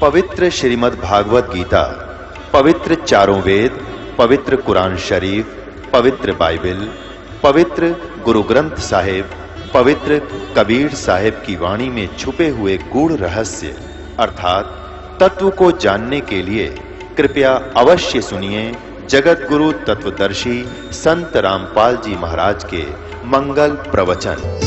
पवित्र श्रीमद् भागवत गीता, पवित्र चारों वेद, पवित्र कुरान शरीफ, पवित्र बाइबल, पवित्र गुरु ग्रंथ साहिब, पवित्र कबीर साहिब की वाणी में छुपे हुए गूढ़ रहस्य अर्थात तत्व को जानने के लिए कृपया अवश्य सुनिए जगत गुरु तत्वदर्शी संत रामपाल जी महाराज के मंगल प्रवचन।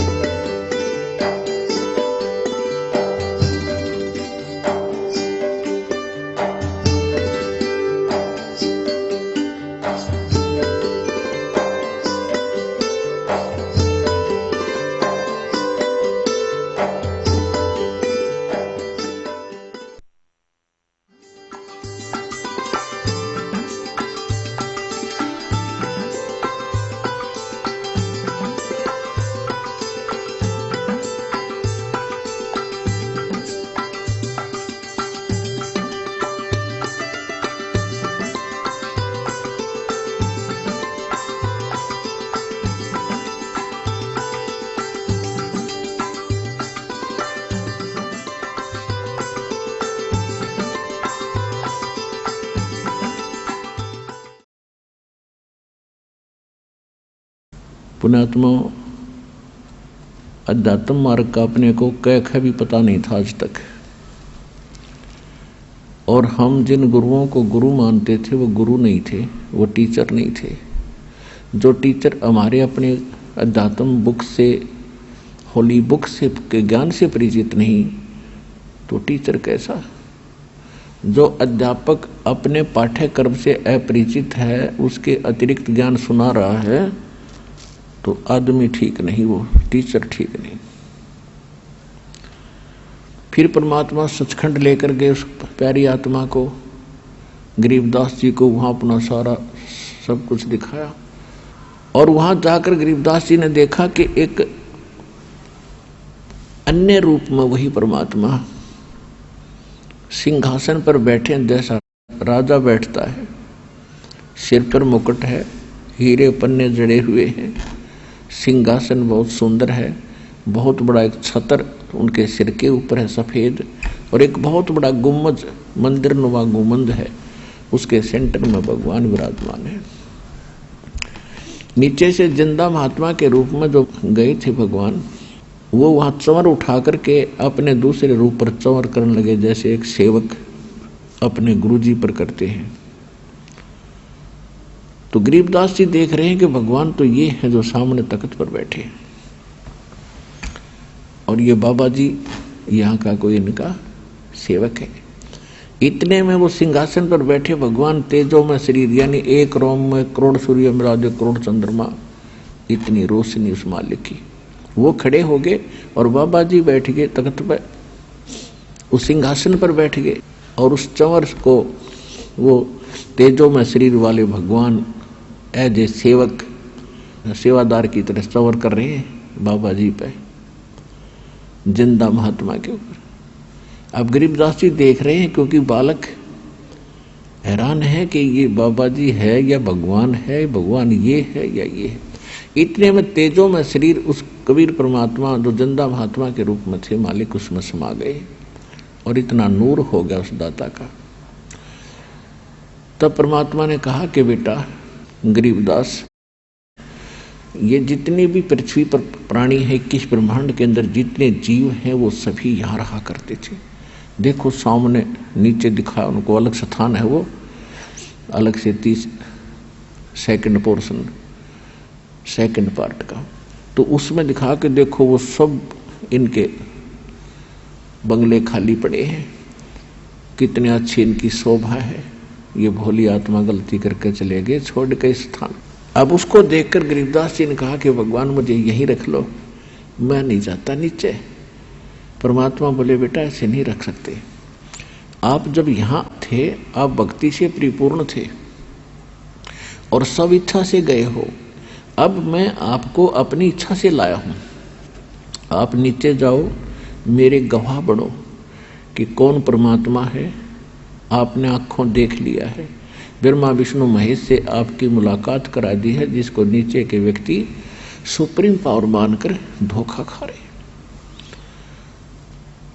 पुण्यात्मा, अध्यात्म मार्ग का अपने को कैख भी पता नहीं था आज तक। और हम जिन गुरुओं को गुरु मानते थे वो गुरु नहीं थे, वो टीचर नहीं थे। जो टीचर हमारे अपने अध्यात्म बुक से, होली बुक से के ज्ञान से परिचित नहीं, तो टीचर कैसा? जो अध्यापक अपने पाठ्यक्रम से अपरिचित है, उसके अतिरिक्त ज्ञान सुना रहा है, तो आदमी ठीक नहीं, वो टीचर ठीक नहीं। फिर परमात्मा सचखंड लेकर गए उस प्यारी आत्मा को, गरीबदास जी को, वहां अपना सारा सब कुछ दिखाया। और वहां जाकर गरीबदास जी ने देखा कि एक अन्य रूप में वही परमात्मा सिंहासन पर बैठे, जैसा राजा बैठता है, सिर पर मुकुट है, हीरे पन्ने जड़े हुए हैं, सिंहासन बहुत सुंदर है, बहुत बड़ा एक छतर उनके सिर के ऊपर है सफेद, और एक बहुत बड़ा गुम्बद, मंदिर नुमा गुम्बद है, उसके सेंटर में भगवान विराजमान है। नीचे से जिंदा महात्मा के रूप में जो गए थे भगवान, वो वहां चंवर उठा करके अपने दूसरे रूप पर चंवर करने लगे, जैसे एक सेवक अपने गुरुजी पर करते हैं। तो गरीबदास जी देख रहे हैं कि भगवान तो ये है जो सामने तख्त पर बैठे हैं, और ये बाबा जी यहाँ का कोई इनका सेवक है। इतने में वो सिंहासन पर बैठे भगवान तेजो में शरीर, यानी एक रोम में करोड़ सूर्य मिला करोड़ चंद्रमा, इतनी रोशनी उस मालिक की। वो खड़े हो गए और बाबा जी बैठ गए तख्त पर, उस सिंहासन पर बैठ गए, और उस चंवर को वो तेजो में शरीर वाले भगवान एज ए सेवक, सेवादार की तरह चंवर कर रहे हैं बाबा जी पे, जिंदा महात्मा के ऊपर। अब गरीबदास जी देख रहे हैं, क्योंकि बालक हैरान है कि ये बाबा जी है या भगवान है, भगवान ये है या ये है। इतने में तेजो में शरीर उस कबीर परमात्मा जो जिंदा महात्मा के रूप में थे मालिक, उसमें समा गए, और इतना नूर हो गया उस दाता का। तब परमात्मा ने कहा कि बेटा गरीबदास, ये जितने भी पृथ्वी पर प्राणी है, 21 ब्रह्मांड के अंदर जितने जीव हैं, वो सभी यहाँ रहा करते थे। देखो सामने नीचे दिखा, उनको अलग स्थान है, वो अलग से 30 सेकंड पोर्शन, सेकंड पार्ट का, तो उसमें दिखा के देखो वो सब इनके बंगले खाली पड़े हैं, कितने अच्छी इनकी शोभा है। ये भोली आत्मा गलती करके चले गए, छोड़ के स्थान। अब उसको देखकर गरीबदास जी ने कहा कि भगवान मुझे यहीं रख लो, मैं नहीं जाता नीचे। परमात्मा बोले बेटा ऐसे नहीं रख सकते, आप जब यहाँ थे आप भक्ति से परिपूर्ण थे और सब इच्छा से गए हो, अब मैं आपको अपनी इच्छा से लाया हूँ, आप नीचे जाओ, मेरे गवाह बनो कि कौन परमात्मा है। आपने आँखों देख लिया है, ब्रह्मा विष्णु महेश से आपकी मुलाकात करा दी है, जिसको नीचे के व्यक्ति सुप्रीम पावर मानकर धोखा खा रहे।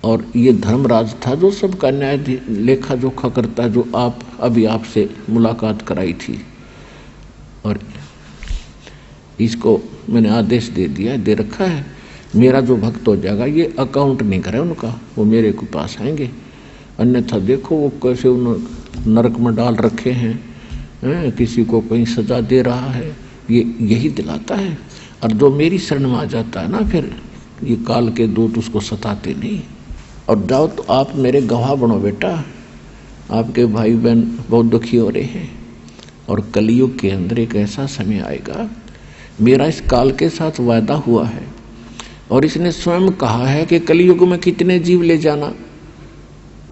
और ये धर्मराज था जो सबका न्याय लेखा जोखा करता, जो आप अभी आपसे मुलाकात कराई थी, और इसको मैंने आदेश दे दिया, दे रखा है, मेरा जो भक्त हो जाएगा ये अकाउंट नहीं करे उनका, वो मेरे के पास आएंगे, अन्यथा देखो वो कैसे उन नरक में डाल रखे हैं, किसी को कहीं सजा दे रहा है, ये यही दिलाता है। और जो मेरी शरण में आ जाता है ना, फिर ये काल के दूत उसको सताते नहीं। और जाओ तो आप मेरे गवाह बनो बेटा, आपके भाई बहन बहुत दुखी हो रहे हैं, और कलयुग के अंदर एक ऐसा समय आएगा, मेरा इस काल के साथ वायदा हुआ है, और इसने स्वयं कहा है कि कलयुग में कितने जीव ले जाना।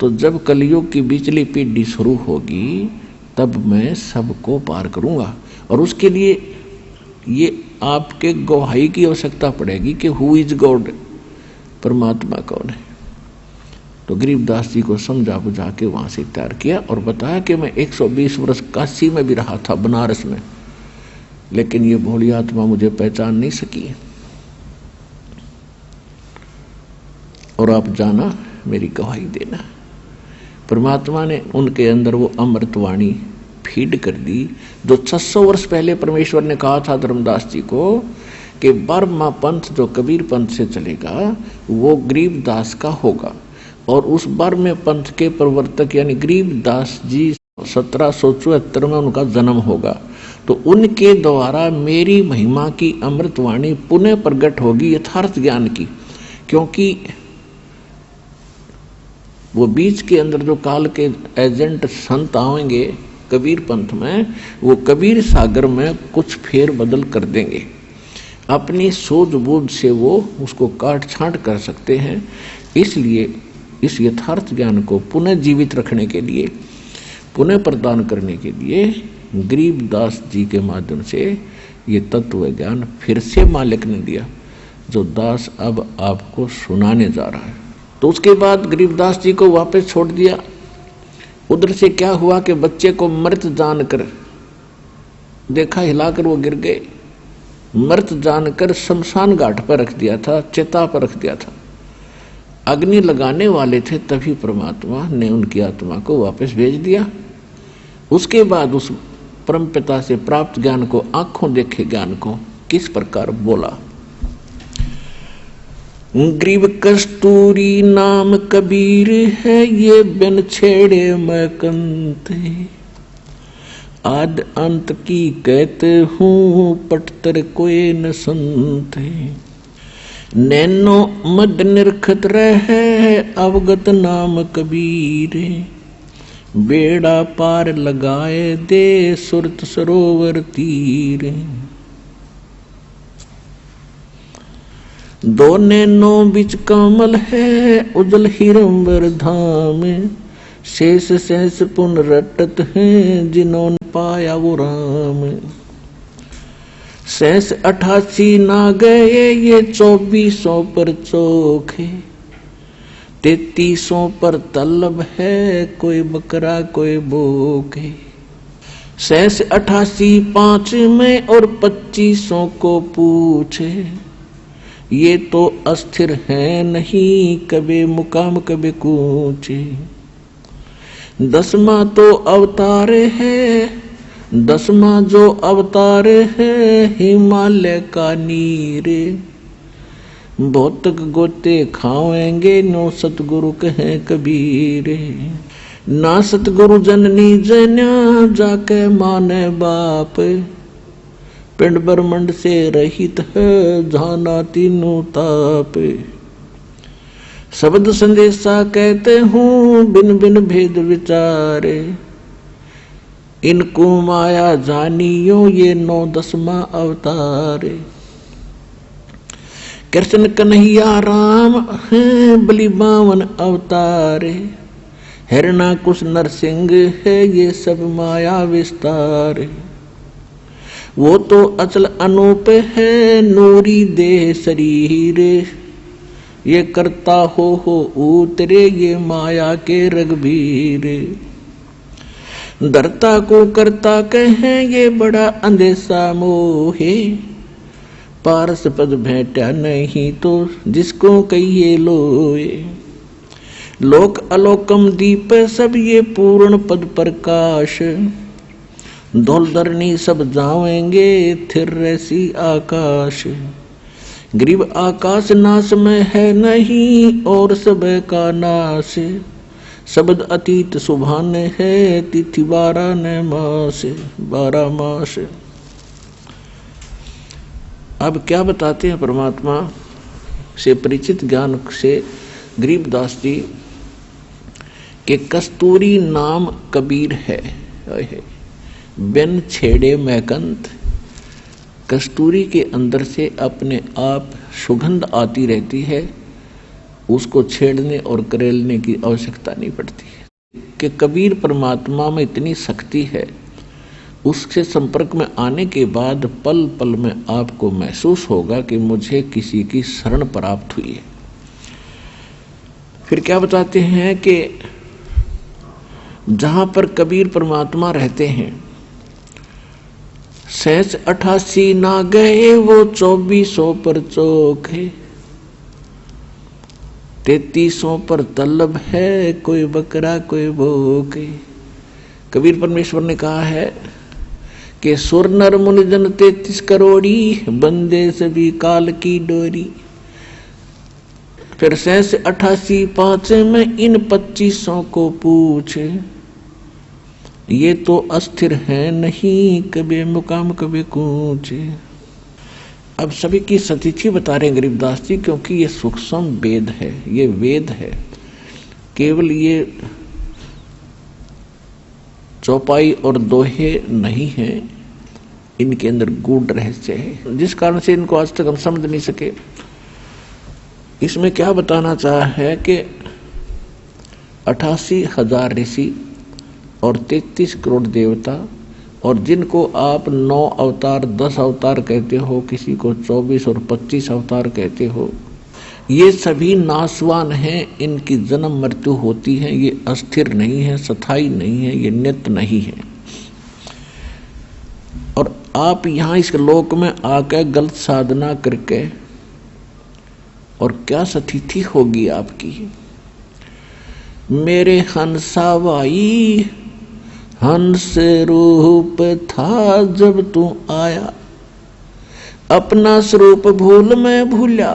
तो जब कलयुग की बिचली पीढ़ी शुरू होगी तब मैं सबको पार करूंगा, और उसके लिए ये आपके गवाही की आवश्यकता पड़ेगी कि हु इज गॉड, परमात्मा कौन है। तो गरीबदास जी को समझा बुझा के वहां से तैयार किया और बताया कि मैं 120 वर्ष काशी में भी रहा था, बनारस में, लेकिन ये भोली आत्मा मुझे पहचान नहीं सकी, और आप जाना मेरी गवाही देना। परमात्मा ने उनके अंदर वो अमृतवाणी फीड कर दी, जो 600 वर्ष पहले परमेश्वर ने कहा था धर्मदास जी को कि 12वां पंथ जो कबीर पंथ से चलेगा वो गरीबदास का होगा, और उस 12वें पंथ के प्रवर्तक यानी गरीबदास जी 1774 में उनका जन्म होगा। तो उनके द्वारा मेरी महिमा की अमृतवाणी पुनः प्रकट होगी यथार्थ ज्ञान की, क्योंकि वो बीच के अंदर जो काल के एजेंट संत आएंगे कबीर पंथ में, वो कबीर सागर में कुछ फेर बदल कर देंगे, अपनी सूझबूझ से वो उसको काट छांट कर सकते हैं। इसलिए इस यथार्थ ज्ञान को पुनः जीवित रखने के लिए, पुनः प्रदान करने के लिए गरीबदास जी के माध्यम से ये तत्व ज्ञान फिर से मालिक ने दिया, जो दास अब आपको सुनाने जा रहा है। तो उसके बाद गरीबदास जी को वापस छोड़ दिया। उधर से क्या हुआ कि बच्चे को मृत जानकर देखा, हिलाकर वो गिर गए, मृत जानकर शमशान घाट पर रख दिया था, चिता पर रख दिया था। अग्नि लगाने वाले थे, तभी परमात्मा ने उनकी आत्मा को वापस भेज दिया। उसके बाद उस परम पिता से प्राप्त ज्ञान को, आंखों देखे ज्ञान को किस प्रकार बोला। ग्रीव कस्तूरी नाम कबीर है, ये बिन छेड़े मैं कंते, आद अंत की कहते हूँ पटतर कोई न संते, नैनो मद निरखत रहे अवगत नाम कबीर, बेड़ा पार लगाए दे सुरत सरोवर तीर, दो नैनों बिच कमल है उजल हिरंबर धाम, शेष शेष पुन रटत हैं जिन्होंने पाया वो राम, शेष 88 ना गए ये 2400 पर चोखे, 3300 पर तलब है कोई बकरा कोई बोके, शेष 88 5 में और 2500 को पूछे, ये तो अस्थिर है नहीं कभी मुकाम कभी कूचे, 10वां तो अवतार है, 10वां जो अवतार है हिमालय का नीर, भौतिक गोते खाएंगे नो सतगुरु कहे कबीर, ना सतगुरु जननी जन्या जाके माने बाप, पिंड ब्रह्मंड से रहित है जाना तीनों ताप, शब्द संदेशा कहते हूँ बिन बिन भेद विचारे, इनको माया जानियो ये 9-10वां अवतार, कृष्ण कन्हैया राम है बलि 52 अवतार, हिरणाकुश नरसिंह है ये सब माया विस्तार, वो तो अचल अनूप है नूरी देह शरीर, ये करता हो उतरे ये माया के रघुवीर, धरता को करता कहे ये बड़ा अंधेसा मोहे, पारस पद भेंटा नहीं तो जिसको कहिए लोए, लोक अलोकम दीप सब ये पूर्ण पद प्रकाश, धौलधरनी सब जावेंगे थिर ऐसी आकाश। गरीब आकाश नाश में है नहीं और सब का नाश, शब्द अतीत सुभान है तिथि 12 न मास 12 मास। अब क्या बताते हैं परमात्मा से परिचित ज्ञान से गरीबदास जी के कस्तूरी नाम कबीर है, बिन छेड़े मैकंत। कस्तूरी के अंदर से अपने आप सुगंध आती रहती है, उसको छेड़ने और करेलने की आवश्यकता नहीं पड़ती है। कि कबीर परमात्मा में इतनी शक्ति है, उससे संपर्क में आने के बाद पल पल में आपको महसूस होगा कि मुझे किसी की शरण प्राप्त हुई है। फिर क्या बताते हैं कि जहां पर कबीर परमात्मा रहते हैं, 88 ना गए वो 2400 पर चौक है, 3300 पर तलब है, कोई बकरा कोई भूख। कबीर परमेश्वर ने कहा है कि सुर नर मुनि जन 33 करोड़ी, बंदे सभी काल की डोरी। फिर 88 पाँचे में इन 2500 को पूछे, ये तो अस्थिर है नहीं, कभी मुकाम कभी कूच। अब सभी की सतिथि बता रहे हैं गरीबदास जी, क्योंकि ये सूक्ष्म वेद है, ये वेद है, केवल ये चौपाई और दोहे नहीं है, इनके अंदर गूढ़ रहस्य है, जिस कारण से इनको आज तक हम समझ नहीं सके। इसमें क्या बताना चाहा है कि 88,000 ऋषि और 33 करोड़ देवता, और जिनको आप 9 अवतार 10 अवतार कहते हो, किसी को 24 और 25 अवतार कहते हो, ये सभी नाशवान हैं, इनकी जन्म मृत्यु होती है, ये अस्थिर नहीं है, स्थायी नहीं है, ये नित्य नहीं है। और आप यहाँ इस लोक में आकर गलत साधना करके, और क्या स्थिति होगी आपकी। मेरे हंसा भाई हंस रूप था जब तू आया, अपना स्वरूप भूल मैं भूला,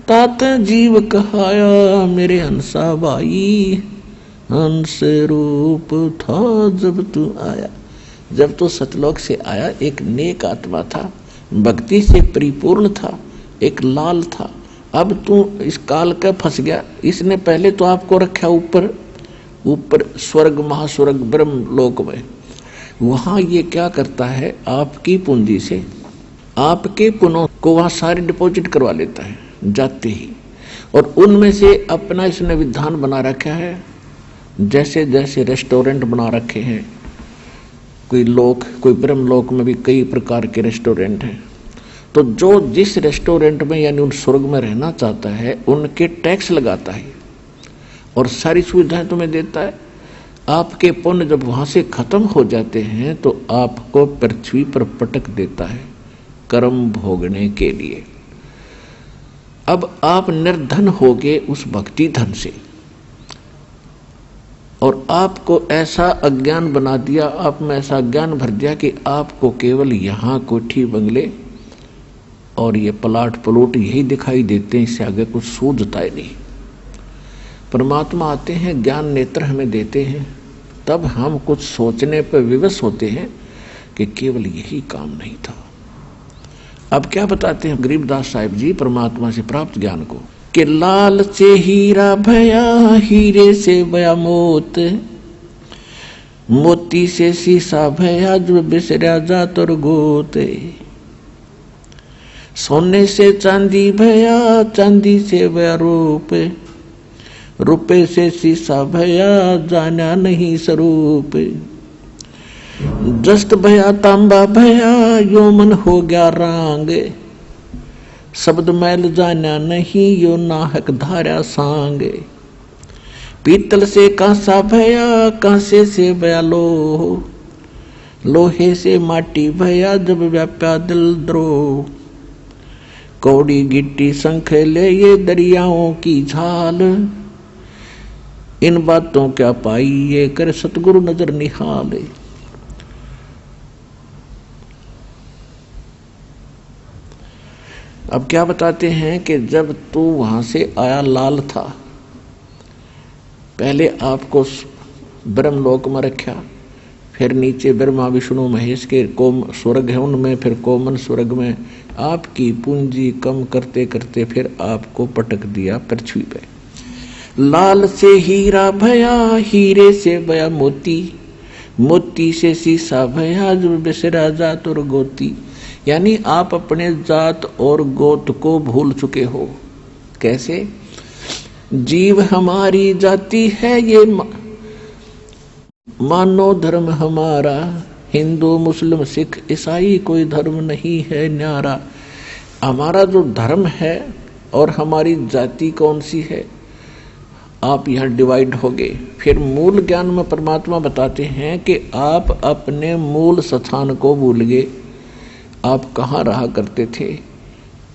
तात जीव कहाया। मेरे हंसा भाई हंस रूप था जब तू आया, जब तो सतलोक से आया एक नेक आत्मा था, भक्ति से परिपूर्ण था, एक लाल था। अब तू इस काल का फंस गया। इसने पहले तो आपको रखा ऊपर ऊपर स्वर्ग महास्वर्ग ब्रह्म लोक में। वहां ये क्या करता है, आपकी पूंजी से आपके पुनों को वहां सारी डिपॉजिट करवा लेता है जाते ही, और उनमें से अपना इसने विधान बना रखा है। जैसे जैसे रेस्टोरेंट बना रखे हैं, कोई लोक, कोई ब्रह्म लोक में भी कई प्रकार के रेस्टोरेंट हैं, तो जो जिस रेस्टोरेंट में यानी उन स्वर्ग में रहना चाहता है, उनके टैक्स लगाता है और सारी सुविधाएं तुम्हें देता है। आपके पुण्य जब वहां से खत्म हो जाते हैं तो आपको पृथ्वी पर पटक देता है कर्म भोगने के लिए। अब आप निर्धन हो गए उस भक्ति धन से, और आपको ऐसा अज्ञान बना दिया, आप में ऐसा ज्ञान भर दिया कि आपको केवल यहाँ कोठी बंगले और ये प्लाट प्लॉट यही दिखाई देते हैं, इससे आगे कुछ सूझता ही नहीं। परमात्मा आते हैं, ज्ञान नेत्र हमें देते हैं, तब हम कुछ सोचने पर विवश होते हैं कि केवल यही काम नहीं था। अब क्या बताते हैं गरीबदास साहिब जी परमात्मा से प्राप्त ज्ञान को, कि लाल से हीरा भया, हीरे से भया मोत, मोती से शीशा भया, जो बिसरा जात और गोते। सोने से चांदी भया, चांदी से भया रूप, रुपए से शीशा भया, जाना नहीं स्वरूप। जस्त भया तांबा भया, यो मन हो गया रांग, शब्द मैल जाना नहीं, यो नाहक धारा सांग। पीतल से कांसा भया, कांसे से भया लोह, लोहे से माटी भया, जब व्याप्या दिल द्रोह। कौड़ी गिट्टी शंख ले ये दरियाओं की झाल, इन बातों क्या पाइए, कर सतगुरु नजर निहाले। अब क्या बताते हैं कि जब तू वहां से आया लाल था, पहले आपको ब्रह्मलोक में रखा, फिर नीचे ब्रह्मा विष्णु महेश के कोम स्वर्ग है उनमें, फिर कोमन स्वर्ग में आपकी पूंजी कम करते करते फिर आपको पटक दिया पृथ्वी पे। लाल से हीरा भया, हीरे से भया मोती, मोती से सीसा भया, जो बिसरा जात और गोती। यानी आप अपने जात और गोत को भूल चुके हो। कैसे? जीव हमारी जाति है ये, मानो धर्म हमारा, हिंदू मुस्लिम सिख ईसाई कोई धर्म नहीं है न्यारा। हमारा जो धर्म है और हमारी जाति कौन सी है, आप यहाँ डिवाइड हो गए। फिर मूल ज्ञान में परमात्मा बताते हैं कि आप अपने मूल स्थान को भूल गए। आप कहाँ रहा करते थे,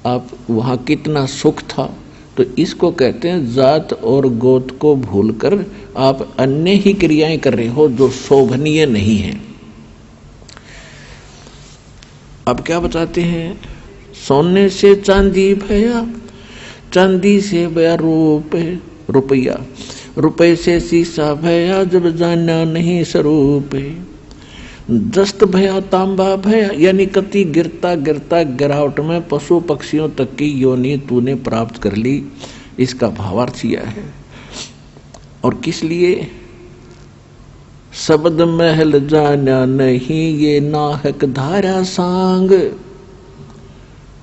आप वहाँ कितना सुख था। तो इसको कहते हैं जात और गोत को भूलकर आप अन्य ही क्रियाएं कर रहे हो जो शोभनीय नहीं है। अब क्या बताते हैं? सोने से चांदी भया, चांदी से भया रुपया, रुपये से शीशा भया, जब जाना नहीं स्वरूप। दस्त भया तांबा भया, यानी कति गिरता गिरता गिरावट में पशु पक्षियों तक की योनि तूने प्राप्त कर ली। इसका भावार्थ किया है। और किस लिए? शब्द महल जाना नहीं, ये नाहक धारा सांग।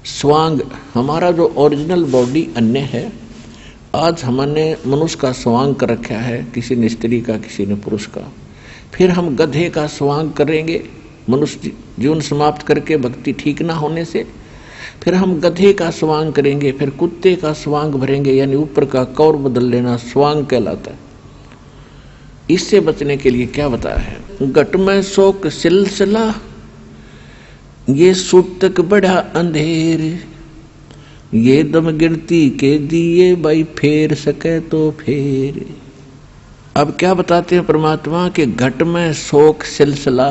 स्वांग हमारा जो ओरिजिनल बॉडी अन्य है, आज हमने मनुष्य का स्वांग कर रखा है, किसी ने स्त्री का, किसी ने पुरुष का। फिर हम गधे का स्वांग करेंगे, मनुष्य जीवन समाप्त करके भक्ति ठीक ना होने से। फिर हम गधे का स्वांग करेंगे, फिर कुत्ते का स्वांग भरेंगे, यानी ऊपर का कौर बदल लेना स्वांग कहलाता है। इससे बचने के लिए क्या बताया है? घट में शोक सिलसिला, ये सूतक बड़ा अंधेर, ये दम गिनती के दिए भाई, फेर सके तो फेर। अब क्या बताते हैं परमात्मा के घट में शोक सिलसिला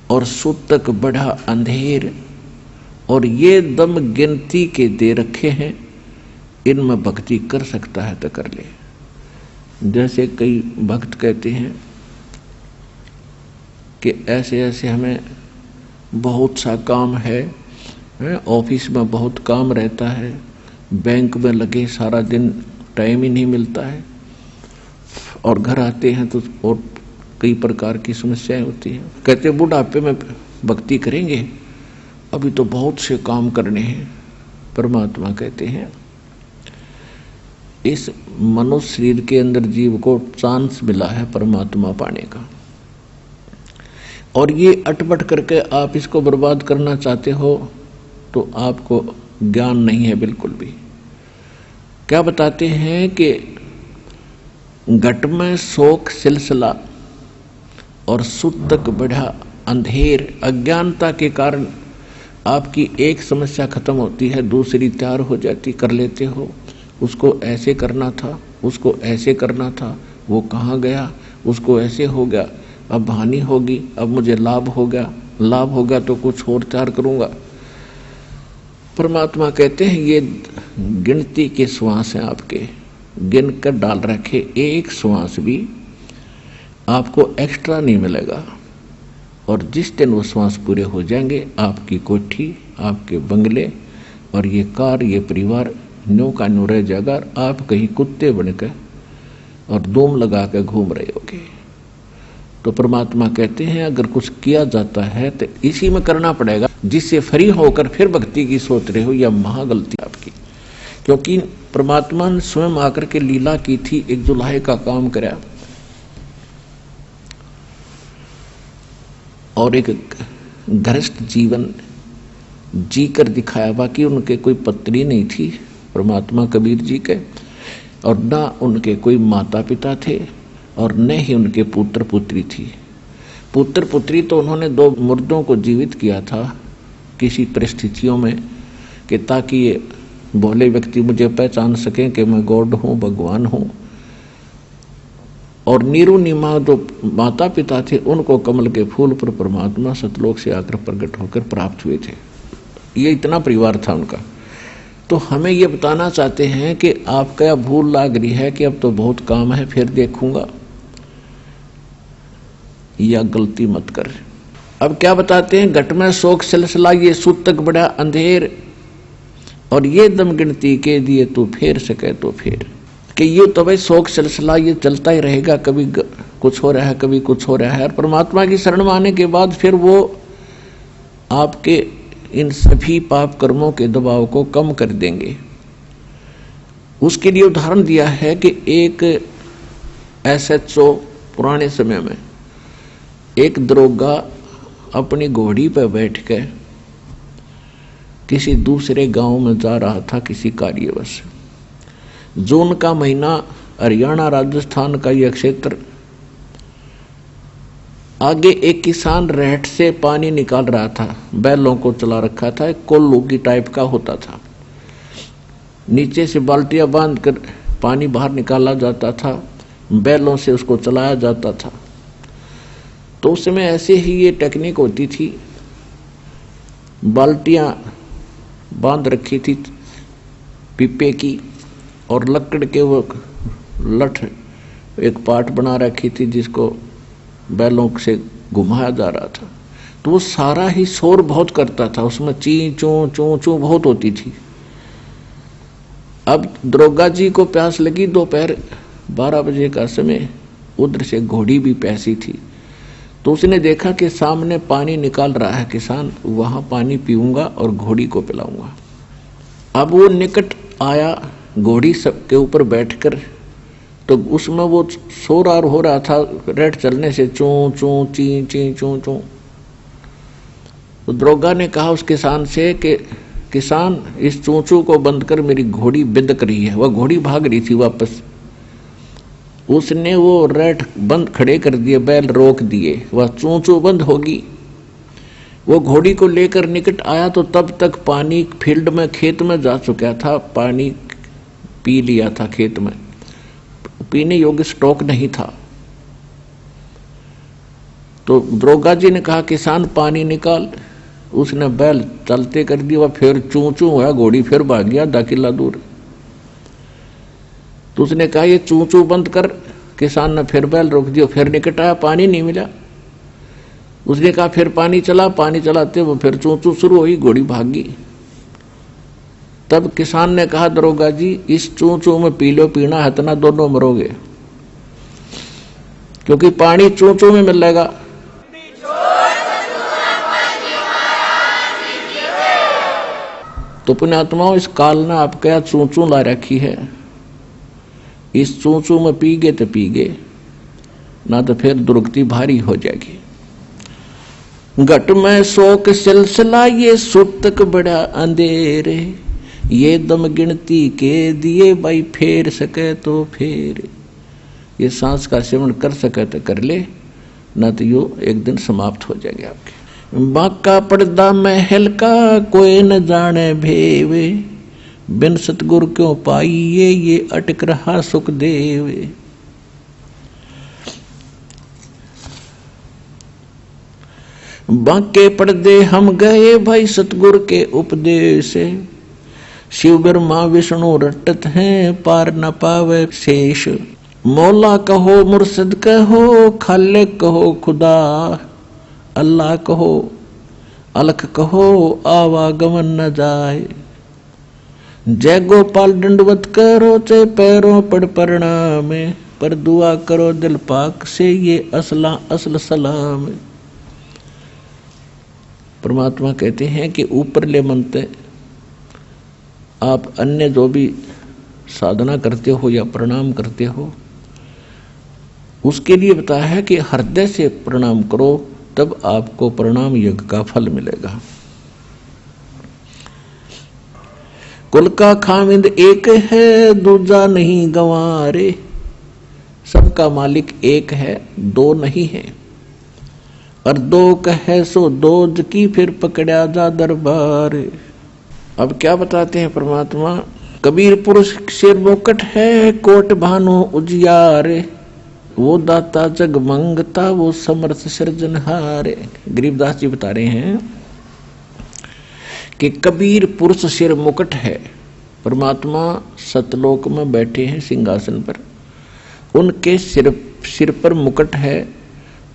और सूतक बड़ा अंधेर, और ये दम गिनती के दे रखे हैं, इनमें भक्ति कर सकता है तो कर ले। जैसे कई भक्त कहते हैं कि ऐसे ऐसे हमें बहुत सा काम है, ऑफिस में बहुत काम रहता है, बैंक में लगे सारा दिन टाइम ही नहीं मिलता है, और घर आते हैं तो और कई प्रकार की समस्याएं होती हैं। कहते हैं बुढ़ापे में भक्ति करेंगे, अभी तो बहुत से काम करने हैं। परमात्मा कहते हैं इस मनुष्य शरीर के अंदर जीव को चांस मिला है परमात्मा पाने का, और ये अटपट करके आप इसको बर्बाद करना चाहते हो तो आपको ज्ञान नहीं है बिल्कुल भी। क्या बताते हैं कि घट में शोक सिलसिला और सूतक बढ़ा अंधेर, अज्ञानता के कारण आपकी एक समस्या खत्म होती है, दूसरी तैयार हो जाती, कर लेते हो। उसको ऐसे करना था, उसको ऐसे करना था, वो कहाँ गया, उसको ऐसे हो गया, अब हानि होगी, अब मुझे लाभ होगा, लाभ होगा तो कुछ और तैयार करूँगा। परमात्मा कहते हैं ये गिनती के श्वास हैं आपके, गिन कर डाल रखे, एक श्वास भी आपको एक्स्ट्रा नहीं मिलेगा। और जिस दिन वो श्वास पूरे हो जाएंगे, आपकी कोठी, आपके बंगले और ये कार, ये परिवार न्यू का न्यू रह जाएगा। आप कहीं कुत्ते बनकर और धूम लगा कर घूम रहे होगे। तो परमात्मा कहते हैं अगर कुछ किया जाता है तो इसी में करना पड़ेगा, जिससे फ्री होकर फिर भक्ति की सोच रहे हो, यह महागलती आपकी। क्योंकि परमात्मा ने स्वयं आकर के लीला की थी, एक जुलाहे का काम कराया और एक गृहस्थ जीवन जी कर दिखाया। बाकी उनके कोई पत्नी नहीं थी परमात्मा कबीर जी के, और ना उनके कोई माता पिता थे, और न ही उनके पुत्र पुत्री थी। पुत्र पुत्री तो उन्होंने 2 मुर्दों को जीवित किया था किसी परिस्थितियों में, कि ताकि ये भोले व्यक्ति मुझे पहचान सकें कि मैं गॉड हूँ, भगवान हूँ। और नीरुनिमा जो माता पिता थे उनको कमल के फूल पर परमात्मा सतलोक से आकर प्रकट होकर प्राप्त हुए थे। ये इतना परिवार था उनका। तो हमें ये बताना चाहते हैं कि आपका भूल लाग रही है कि अब तो बहुत काम है फिर देखूंगा, या गलती मत कर। अब क्या बताते हैं, घट में शोक सिलसिला ये सूतक बड़ा अंधेर, और ये दम गिनती के दिए तू फेर सके तो फेर। कि ये तो भाई शोक सिलसिला ये चलता ही रहेगा, कभी कुछ हो रहा है कभी कुछ हो रहा है। और परमात्मा की शरण में आने के बाद फिर वो आपके इन सभी पाप कर्मों के दबाव को कम कर देंगे। उसके लिए उदाहरण दिया है कि एक SHO पुराने समय में एक दरोगा अपनी घोड़ी पर बैठ कर किसी दूसरे गांव में जा रहा था किसी कार्यवश। जून का महीना, हरियाणा राजस्थान का यह क्षेत्र। आगे एक किसान रहट से पानी निकाल रहा था, बैलों को चला रखा था, एक कोल्लू की टाइप का होता था। नीचे से बाल्टियां बांध कर पानी बाहर निकाला जाता था, बैलों से उसको चलाया जाता था। तो उस समय ऐसे ही ये टेक्निक होती थी, बाल्टियां बांध रखी थी पीपे की, और लकड़ के वो लठ एक पाट बना रखी थी जिसको बैलों से घुमाया जा रहा था। तो वो सारा ही शोर बहुत करता था, उसमें ची चों चों चों बहुत होती थी। अब दरोगा जी को प्यास लगी, दोपहर 12 बजे का समय, उधर से घोड़ी भी प्यासी थी। तो उसने देखा कि सामने पानी निकाल रहा है किसान, वहां पानी पीऊंगा और घोड़ी को पिलाऊंगा। अब वो निकट आया घोड़ी सबके ऊपर बैठकर, तो उसमें वो शोर हो रहा था रेट चलने से, चों चों ची ची चों चों। तो दरोगा ने कहा उस किसान से कि किसान, इस चोंचू को बंद कर, मेरी घोड़ी बिदक रही है। वह घोड़ी भाग रही थी वापस। उसने वो रेट बंद खड़े कर दिए, बैल रोक दिए, वह चोंचू बंद होगी। वो घोड़ी को लेकर निकट आया तो तब तक पानी फील्ड में, खेत में जा चुका था, पानी पी लिया था खेत में, पीने योग्य स्टॉक नहीं था। तो दरोगा जी ने कहा किसान पानी निकाल। उसने बैल चलते कर दिया, फिर चूं चूं हुआ, घोड़ी फिर भाग गया 10 किला दूर। तो उसने कहा ये चूं चूं बंद कर। किसान ने फिर बैल रोक दिया, फिर निकट आया, पानी नहीं मिला। उसने कहा फिर पानी चला, पानी चलाते वो फिर चूं चूं शुरू हुई, घोड़ी भाग गई। तब किसान ने कहा दरोगा जी, इस चूं चूं में पी लो, पीना है इतना, दोनों मरोगे, क्योंकि पानी चूं चूं में मिलेगा। तो पुण्यात्माओं, इस काल ने आपके यहाँ चूं चूं ला रखी है। इस चूं चूं में पी गए तो पी गए, ना तो फिर दुर्गति भारी हो जाएगी। घट में शोक सिलसिला ये सूतक बड़ा अंधेरे, ये दम गिनती के दिए भाई फेर सके तो फेर। ये सांस का सेवन कर सके तो कर ले, न तो यो एक दिन समाप्त हो जाएंगे आपके। बाका पर्दा महल का कोई न जाने भेवे, बिन सतगुर क्यों पाइए ये अटक रहा सुख देवे। बाके पर्दे हम गए भाई सतगुर के उपदेश, शिव ब्रह्मा विष्णु रटत हैं पार न पावे शेष। मौला कहो मुर्शिद कहो, खालिक कहो खुदा, अल्लाह कहो अलख कहो आवागमन न जाए। जय गोपाल दंडवत करो चे पैरों पड़ प्रणाम, पर दुआ करो दिल पाक से ये असल सलाम। परमात्मा कहते हैं कि ऊपरले मनते आप अन्य जो भी साधना करते हो या प्रणाम करते हो, उसके लिए बताया है कि हृदय से प्रणाम करो, तब आपको प्रणाम यज्ञ का फल मिलेगा। कुल का खामिंद एक है दूजा नहीं गंवारे, सबका मालिक एक है दो नहीं है। और दो कहे सो दोज की फिर पकड़ा जा दरबार। अब क्या बताते हैं परमात्मा, कबीर पुरुष सिर मुकट है कोट भानु उजियारे। वो दाता जग मंगता वो समर्थ सृजनहार। गरीबदास जी बता रहे हैं कि कबीर पुरुष सिर मुकुट है। परमात्मा सतलोक में बैठे हैं सिंहासन पर, उनके सिर पर मुकुट है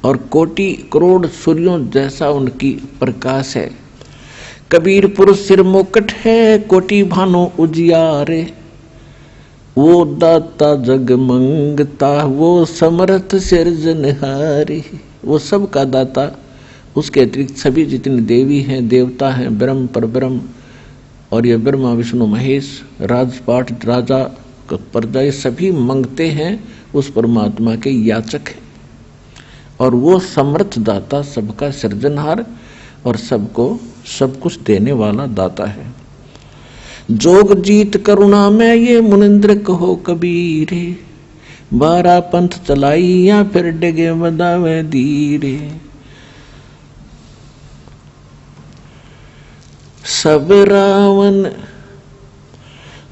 और कोटि करोड़ सूर्यों जैसा उनकी प्रकाश है। कबीर पुरुष सिर मुकुट है कोटि भानु उजियारे। वो दाता जग मंगता वो समर्थ सिरजनहारी। वो सब का दाता, उसके अतिरिक्त सभी जितने देवी हैं देवता हैं, ब्रह्म परब्रह्म और ये ब्रह्मा विष्णु महेश राजपाट राजा प्रजा, ये सभी मंगते हैं उस परमात्मा के याचक हैं। और वो समर्थ दाता सबका सृजनहार और सबको सब कुछ देने वाला दाता है। जोग जीत करुणा में ये मुनिंद्र कहो कबीर। 12 पंथ चलाई या फिर डिगे बदावे धीरे। सब रावण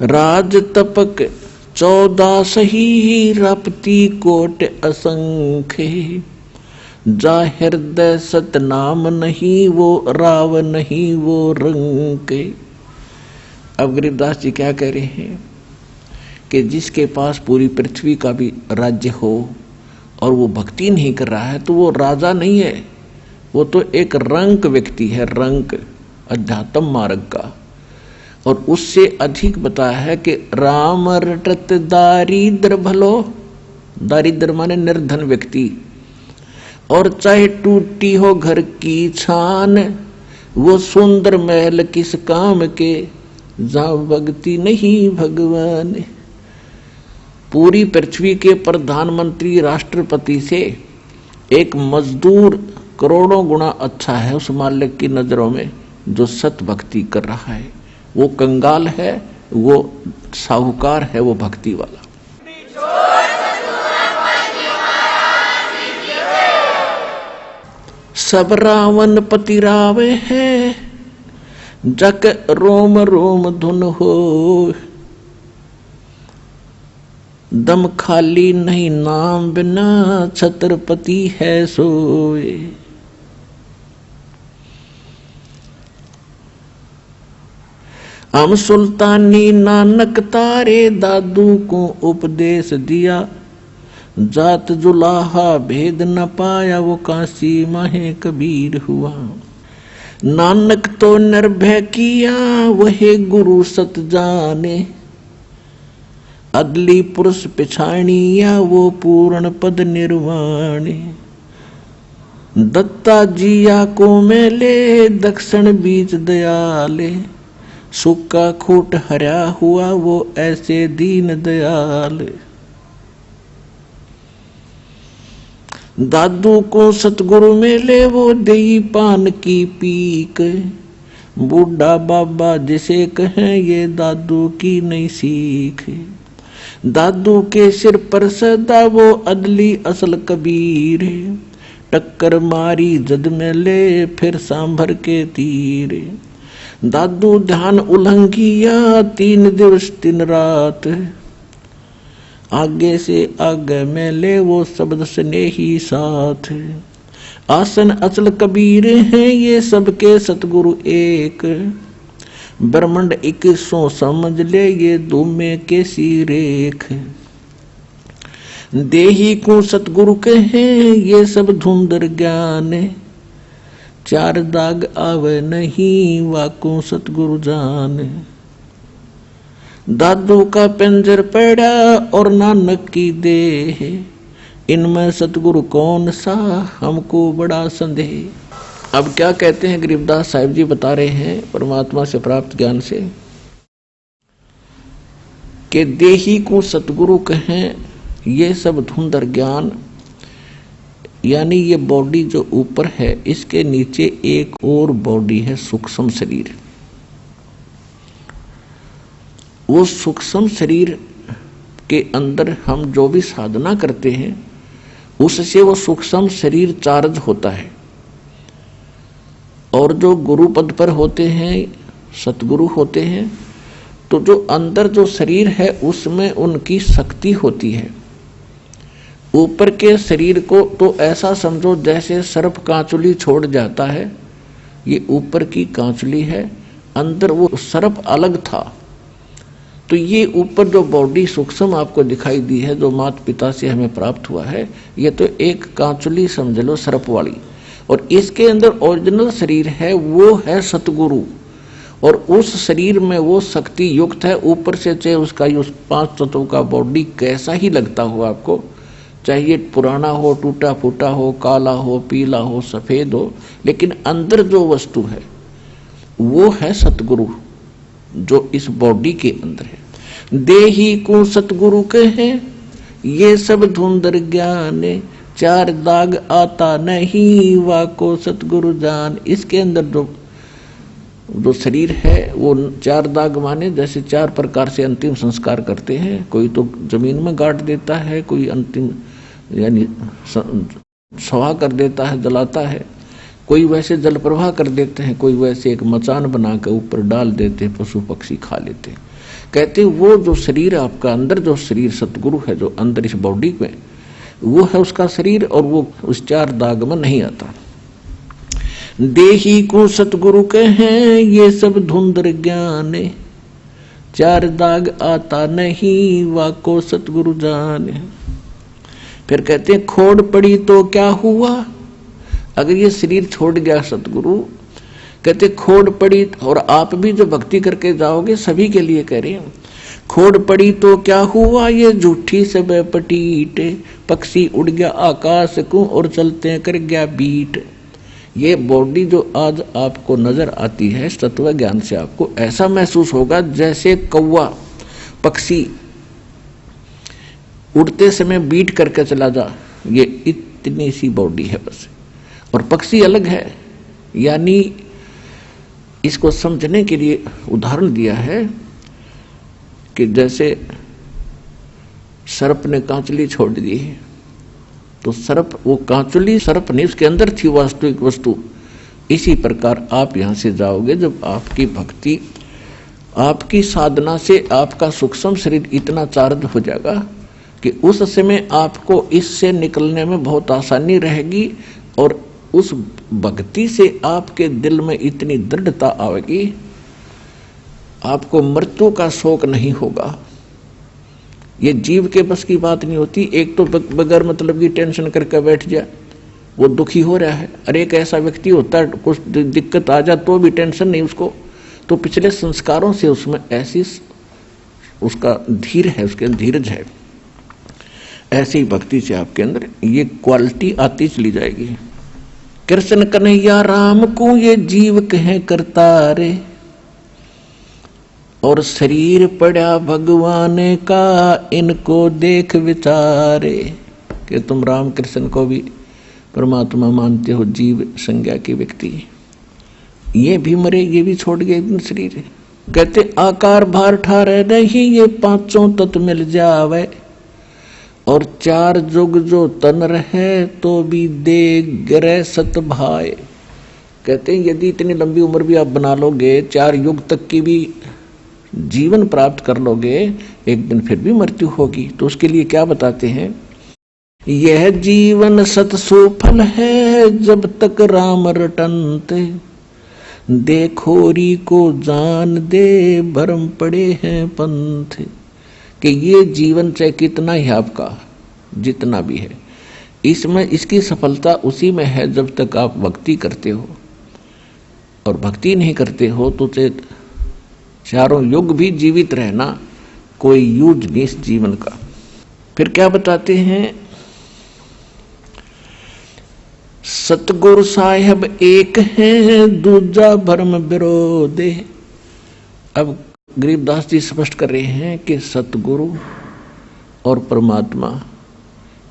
राज तपक 14 सही रपती कोट असंख्य। जा हृदय सतनाम नहीं वो राव नहीं वो रंग। अब गरीबदास जी क्या कह रहे हैं कि जिसके पास पूरी पृथ्वी का भी राज्य हो और वो भक्ति नहीं कर रहा है तो वो राजा नहीं है, वो तो एक रंक व्यक्ति है, रंक अध्यात्म मार्ग का। और उससे अधिक बताया है कि राम रटत दारिद्र भलो। दारिद्र माने निर्धन व्यक्ति। और चाहे टूटी हो घर की छान वो सुंदर महल किस काम के जहाँ भक्ति नहीं भगवान। पूरी पृथ्वी के प्रधानमंत्री राष्ट्रपति से एक मजदूर करोड़ों गुना अच्छा है उस मालिक की नजरों में जो सत भक्ति कर रहा है। वो कंगाल है, वो साहूकार है, वो भक्ति वाला। सब रावण पति रावे है जक रोम रोम धुन हो। दम खाली नहीं नाम बिना छत्रपति है सोए। हम सुल्तानी नानक तारे दादू को उपदेश दिया। जात जुलाहा भेद न पाया वो काशी माहे कबीर हुआ। नानक तो निर्भय किया वही गुरु सत जाने। अदली पुरुष पिछाणिया वो पूर्ण पद निर्वाणे। दत्ता जिया को मेले दक्षिण बीच दयाले। सुक्का खूट हरा हुआ वो ऐसे दीन दयाल। दादू को सतगुरु मेले वो देई पान की पीक। बूढ़ा बाबा जिसे कहें ये दादू की नई सीख। दादू के सिर पर सदा वो अदली असल कबीर। टक्कर मारी जद में ले फिर सांभर के तीर। दादू ध्यान उल्लंघिया 3 दिवस 3 रात। आगे से आगे में ले वो शब्द स्नेही साथ। आसन अचल कबीर हैं ये सबके सतगुरु एक। ब्रह्मंड 21 समझ ले ये दुमे के सिरेख। देही को सतगुरु कहे ये सब धुंधर ज्ञान। 4 दाग आवे नहीं वाको सतगुरु जान। दादू का पिंजर पड़ा और नानक की देह। इनमें सतगुरु कौन सा हमको बड़ा संदेह। अब क्या कहते हैं गरीबदास साहिब जी बता रहे हैं परमात्मा से प्राप्त ज्ञान से कि देही को सतगुरु कहें ये सब धुंधर ज्ञान। यानी ये बॉडी जो ऊपर है इसके नीचे एक और बॉडी है सूक्ष्म शरीर। वो सूक्ष्म शरीर के अंदर हम जो भी साधना करते हैं उससे वो सूक्ष्म शरीर चार्ज होता है। और जो गुरु पद पर होते हैं सतगुरु होते हैं तो जो अंदर जो शरीर है उसमें उनकी शक्ति होती है। ऊपर के शरीर को तो ऐसा समझो जैसे सर्प कांचुली छोड़ जाता है, ये ऊपर की कांचुली है, अंदर वो सर्प अलग था। तो ये ऊपर जो बॉडी सूक्ष्म आपको दिखाई दी है, जो माता पिता से हमें प्राप्त हुआ है, ये तो एक कांचुली समझ लो सर्प वाली, और इसके अंदर ओरिजिनल शरीर है, वो है सतगुरु। और उस शरीर में वो शक्ति युक्त है। ऊपर से चाहे उसका उस 5 तत्वों का बॉडी कैसा ही लगता हो आपको, चाहे ये पुराना हो, टूटा फूटा हो, काला हो, पीला हो, सफेद हो, लेकिन अंदर जो वस्तु है वो है सतगुरु, जो इस बॉडी के अंदर है। देही को सतगुरु कहे ये सब धुंधर ज्ञान, 4 दाग आता नहीं वाको सतगुरु जान। इसके अंदर जो शरीर है वो 4 दाग माने जैसे 4 प्रकार से अंतिम संस्कार करते हैं। कोई तो जमीन में गाड़ देता है, कोई अंतिम यानी सवा कर देता है, जलाता है, कोई वैसे जल प्रवाह कर देते हैं, कोई वैसे एक मचान बना कर ऊपर डाल देते हैं, पशु पक्षी खा लेते हैं। कहते वो जो शरीर आपका अंदर, जो शरीर सतगुरु है जो अंदर इस बॉडी में, वो है उसका शरीर, और वो उस 4 दाग में नहीं आता। देही को सतगुरु कहें ये सब धुंधर ज्ञान, 4 दाग आता नहीं वाको सतगुरु जाने। फिर कहते हैं खोड़ पड़ी तो क्या हुआ, अगर ये शरीर छोड़ गया सतगुरु, कहते खोड़ पड़ी, और आप भी जो भक्ति करके जाओगे सभी के लिए कह रहे हैं, खोड़ पड़ी तो क्या हुआ ये झूठी सब पटीट, पक्षी उड़ गया आकाश को और चलते कर गया बीट। ये बॉडी जो आज आपको नजर आती है तत्व ज्ञान से, आपको ऐसा महसूस होगा जैसे कौवा पक्षी उड़ते समय बीट करके चला जा, ये इतनी सी बॉडी है बस, और पक्षी अलग है। यानी इसको समझने के लिए उदाहरण दिया है कि जैसे सर्प ने कांचली छोड़ दी है, तो सर्प, वो कांचुली सर्प नहीं, उसके अंदर थी वास्तविक वस्तु। इसी प्रकार आप यहां से जाओगे जब आपकी भक्ति, आपकी साधना से आपका सूक्ष्म शरीर इतना चार्ज हो जागा कि उस समय आपको इससे निकलने में बहुत आसानी रहेगी, और उस भक्ति से आपके दिल में इतनी दृढ़ता आएगी, आपको मृत्यु का शोक नहीं होगा। ये जीव के बस की बात नहीं होती। एक तो बगैर मतलब की टेंशन करके बैठ जाए, वो दुखी हो रहा है, अरे एक ऐसा व्यक्ति होता है कुछ दिक्कत आ जाए तो भी टेंशन नहीं उसको, तो पिछले संस्कारों से उसमें ऐसी उसका धीर है, उसके धीरज है। ऐसे ही भक्ति से आपके अंदर ये क्वालिटी आती चली जाएगी। कृष्ण कन्हैया राम को ये जीव कहे करतारे, और शरीर पड़ा भगवान का इनको देख विचारे। कि तुम राम कृष्ण को भी परमात्मा मानते हो, जीव संज्ञा के व्यक्ति, ये भी मरे, ये भी छोड़ गए शरीर। कहते आकार भार ठारे नहीं ये 5 तत्व मिल जावे, और 4 जुग जो तन रहे तो भी दे गरे सत भाए। कहते हैं यदि इतनी लंबी उम्र भी आप बना लोगे, 4 युग तक की भी जीवन प्राप्त कर लोगे, एक दिन फिर भी मृत्यु होगी। तो उसके लिए क्या बताते हैं, यह जीवन सत सुफल है जब तक राम रटनते, देखोरी को जान दे भरम पड़े हैं पंथ। कि ये जीवन चाहे कितना ही आपका जितना भी है, इसमें इसकी सफलता उसी में है जब तक आप भक्ति करते हो, और भक्ति नहीं करते हो तो चाहे 4 युग भी जीवित रहना कोई यूज नहीं इस जीवन का। फिर क्या बताते हैं, सतगुरु साहेब एक है दूजा भरम विरोधे। अब गरीबदास जी स्पष्ट कर रहे हैं कि सतगुरु और परमात्मा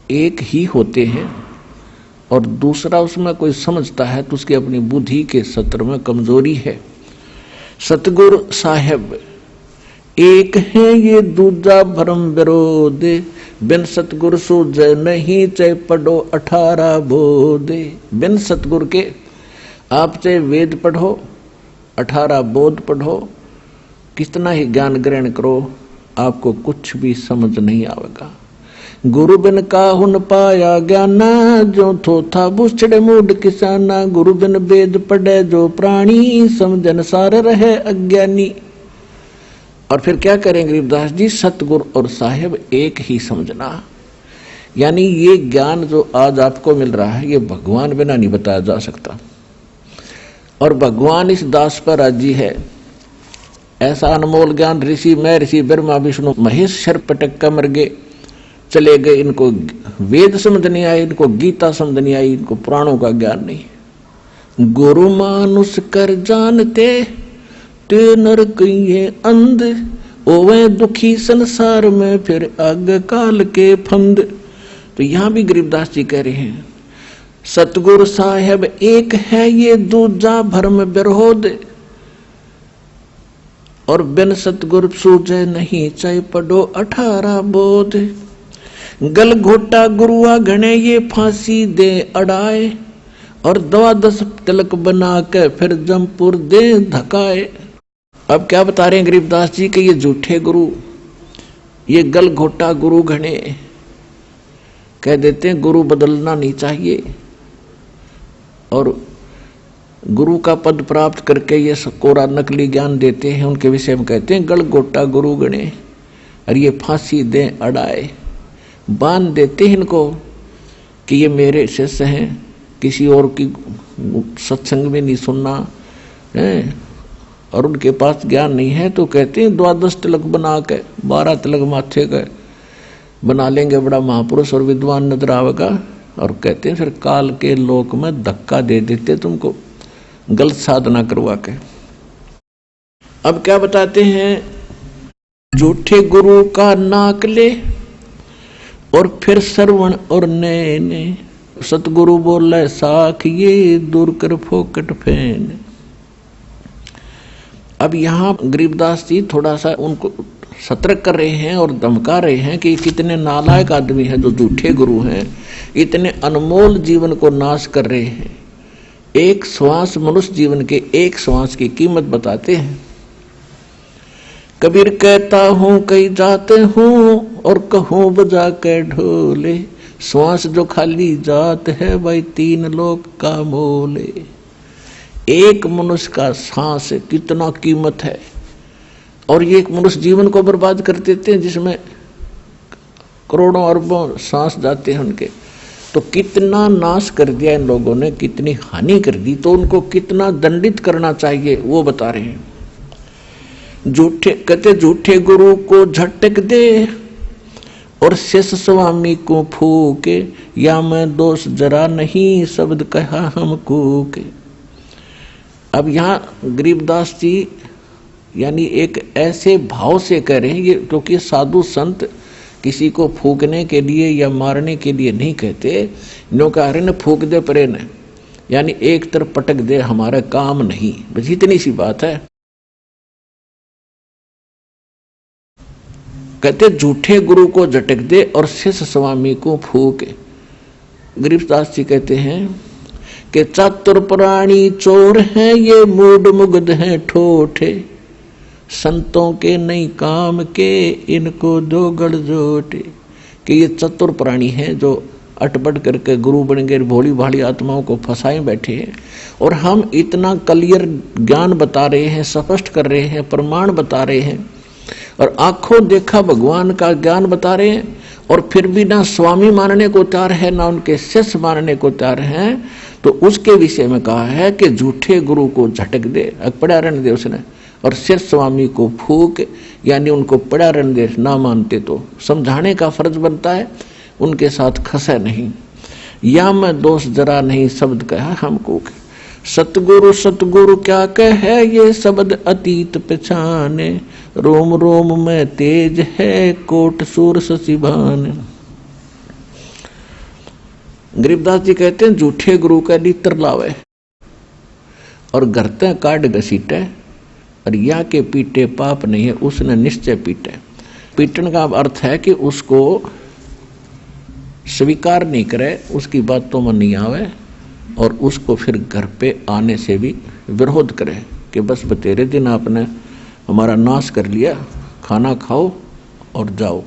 एक ही होते हैं, और दूसरा उसमें कोई समझता है तो उसकी अपनी बुद्धि के सत्र में कमजोरी है। सतगुरु साहेब एक है ये दूजा भरम विरोध, बिन सतगुरु सो जय नहीं चाहे पढ़ो 18 बोध। बिन सतगुरु के आप चाहे वेद पढ़ो, 18 बोध पढ़ो, कितना ही ज्ञान ग्रहण करो, आपको कुछ भी समझ नहीं आएगा। गुरु बिन काहू न पाया ज्ञाना, जो थो था बुछड़े मूड किसाना। गुरु बिन वेद पढ़े जो प्राणी, समझन सार रहे अज्ञानी। और फिर क्या करें गरीबदास जी, सतगुरु और साहेब एक ही समझना। यानी ये ज्ञान जो आज आपको मिल रहा है, ये भगवान बिना नहीं बताया जा सकता। और भगवान इस दास पर राजी है। ऐसा अनमोल ज्ञान ऋषि महर्षि ब्रह्मा विष्णु महेश शर पटक कर मर गए, चले गए। इनको वेद समझ नहीं आई, इनको गीता समझ नहीं आई, इनको पुराणों का ज्ञान नहीं। गुरु मानुष कर जानते, ते नर कहिए अंध। ओवे दुखी संसार में, फिर आग काल के फंद। तो यहां भी गरीबदास जी कह रहे हैं, सतगुरु साहेब एक है, ये दूजा भरम विरोध। और बिन सतगुरु सूझे नहीं, चाहे पढ़ो 18 बोध। गल घोटा गुरुआ घने, ये फांसी दे अड़ाए। और 12 तिलक बना के, फिर जमपुर दे धकाए। अब क्या बता रहे हैं गरीबदास जी कि ये झूठे गुरु, ये गल घोटा गुरु घने, कह देते हैं गुरु बदलना नहीं चाहिए। और गुरु का पद प्राप्त करके ये कोरा नकली ज्ञान देते हैं, उनके विषय में कहते हैं गल घोटा गुरु गणे। और ये फांसी दे अड़ाए, बांध देते हैं इनको कि ये मेरे शिष्य हैं, किसी और की सत्संग में नहीं सुनना है, और उनके पास ज्ञान नहीं है। तो कहते हैं 12 तिलक बना के, 12 तिलक माथे का बना लेंगे, बड़ा महापुरुष और विद्वान नजर आवेगा। और कहते हैं फिर काल के लोक में धक्का दे देते तुमको, गलत साधना करवा के। अब क्या बताते हैं, झूठे गुरु का नाक ले, और फिर श्रवण और नैने। सतगुरु बोले साख, ये दूर कर फोकट फेन। अब यहां गरीबदास जी थोड़ा सा उनको सतर्क कर रहे हैं और धमका रहे हैं कि कितने नालायक आदमी हैं जो झूठे गुरु हैं, इतने अनमोल जीवन को नाश कर रहे हैं। एक श्वास, मनुष्य जीवन के एक श्वास की कीमत बताते हैं। कबीर कहता हूं कहीं जाते हूं, और कहूं बजा के ढोले। श्वास जो खाली जात है, भाई 3 लोक का मोले। एक मनुष्य का सांस कितना कीमत है, और ये एक मनुष्य जीवन को बर्बाद कर देते हैं, जिसमें करोड़ों अरबों सांस जाते हैं उनके। तो कितना नाश कर दिया इन लोगों ने, कितनी हानि कर दी। तो उनको कितना दंडित करना चाहिए वो बता रहे हैं। झूठे कहते, झूठे गुरु को झटक दे, और शिष्य स्वामी को फूके। या मैं दोष जरा नहीं, शब्द कहा हमको के। अब यहाँ गरीबदास जी यानी एक ऐसे भाव से कह रहे हैं, ये क्योंकि साधु संत किसी को फूकने के लिए या मारने के लिए नहीं कहते। नो कह रहे न फूक दे परे न, यानी एक तरफ पटक दे, हमारा काम नहीं, बस इतनी सी बात है। कहते झूठे गुरु को झटक दे, और शिष्य स्वामी को फूके। गरीबदास जी कहते हैं कि चातुर प्राणी चोर हैं, ये मूड मुग्ध हैं ठोठे। संतों के नहीं काम के, इनको दो गड़जोटे। कि ये चतुर प्राणी हैं जो अटपट करके गुरु बन गए, भोली भाली आत्माओं को फंसाए बैठे हैं। और हम इतना क्लियर ज्ञान बता रहे हैं, स्पष्ट कर रहे हैं, प्रमाण बता रहे हैं, और आंखों देखा भगवान का ज्ञान बता रहे हैं, और फिर भी ना स्वामी मानने को तैयार है, ना उनके शिष्य मानने को तैयार हैं। तो उसके विषय में कहा है कि झूठे गुरु को झटक दे, पड़ा रहने दे उसने, और शिष्य स्वामी को फूक, यानी उनको पड़ा रहने दे। ना मानते तो समझाने का फर्ज बनता है, उनके साथ खसे नहीं। या मैं दोष जरा नहीं, शब्द कहा हमको। सतगुरु सतगुरु क्या कहे, ये शब्द अतीत पहचाने। रोम रोम में तेज है, कोट सूर ससिभान। गरीबदास जी कहते हैं झूठे गुरु का नीतर लावे, और घरते काट घसीटे, और या के पीटे पाप नहीं है, उसने निश्चय पीटे। पीटन का अर्थ है कि उसको स्वीकार नहीं करे, उसकी बातों में नहीं आवे, और उसको फिर घर पे आने से भी विरोध करे कि बस बतेरे दिन आपने हमारा नाश कर लिया, खाना खाओ और जाओ।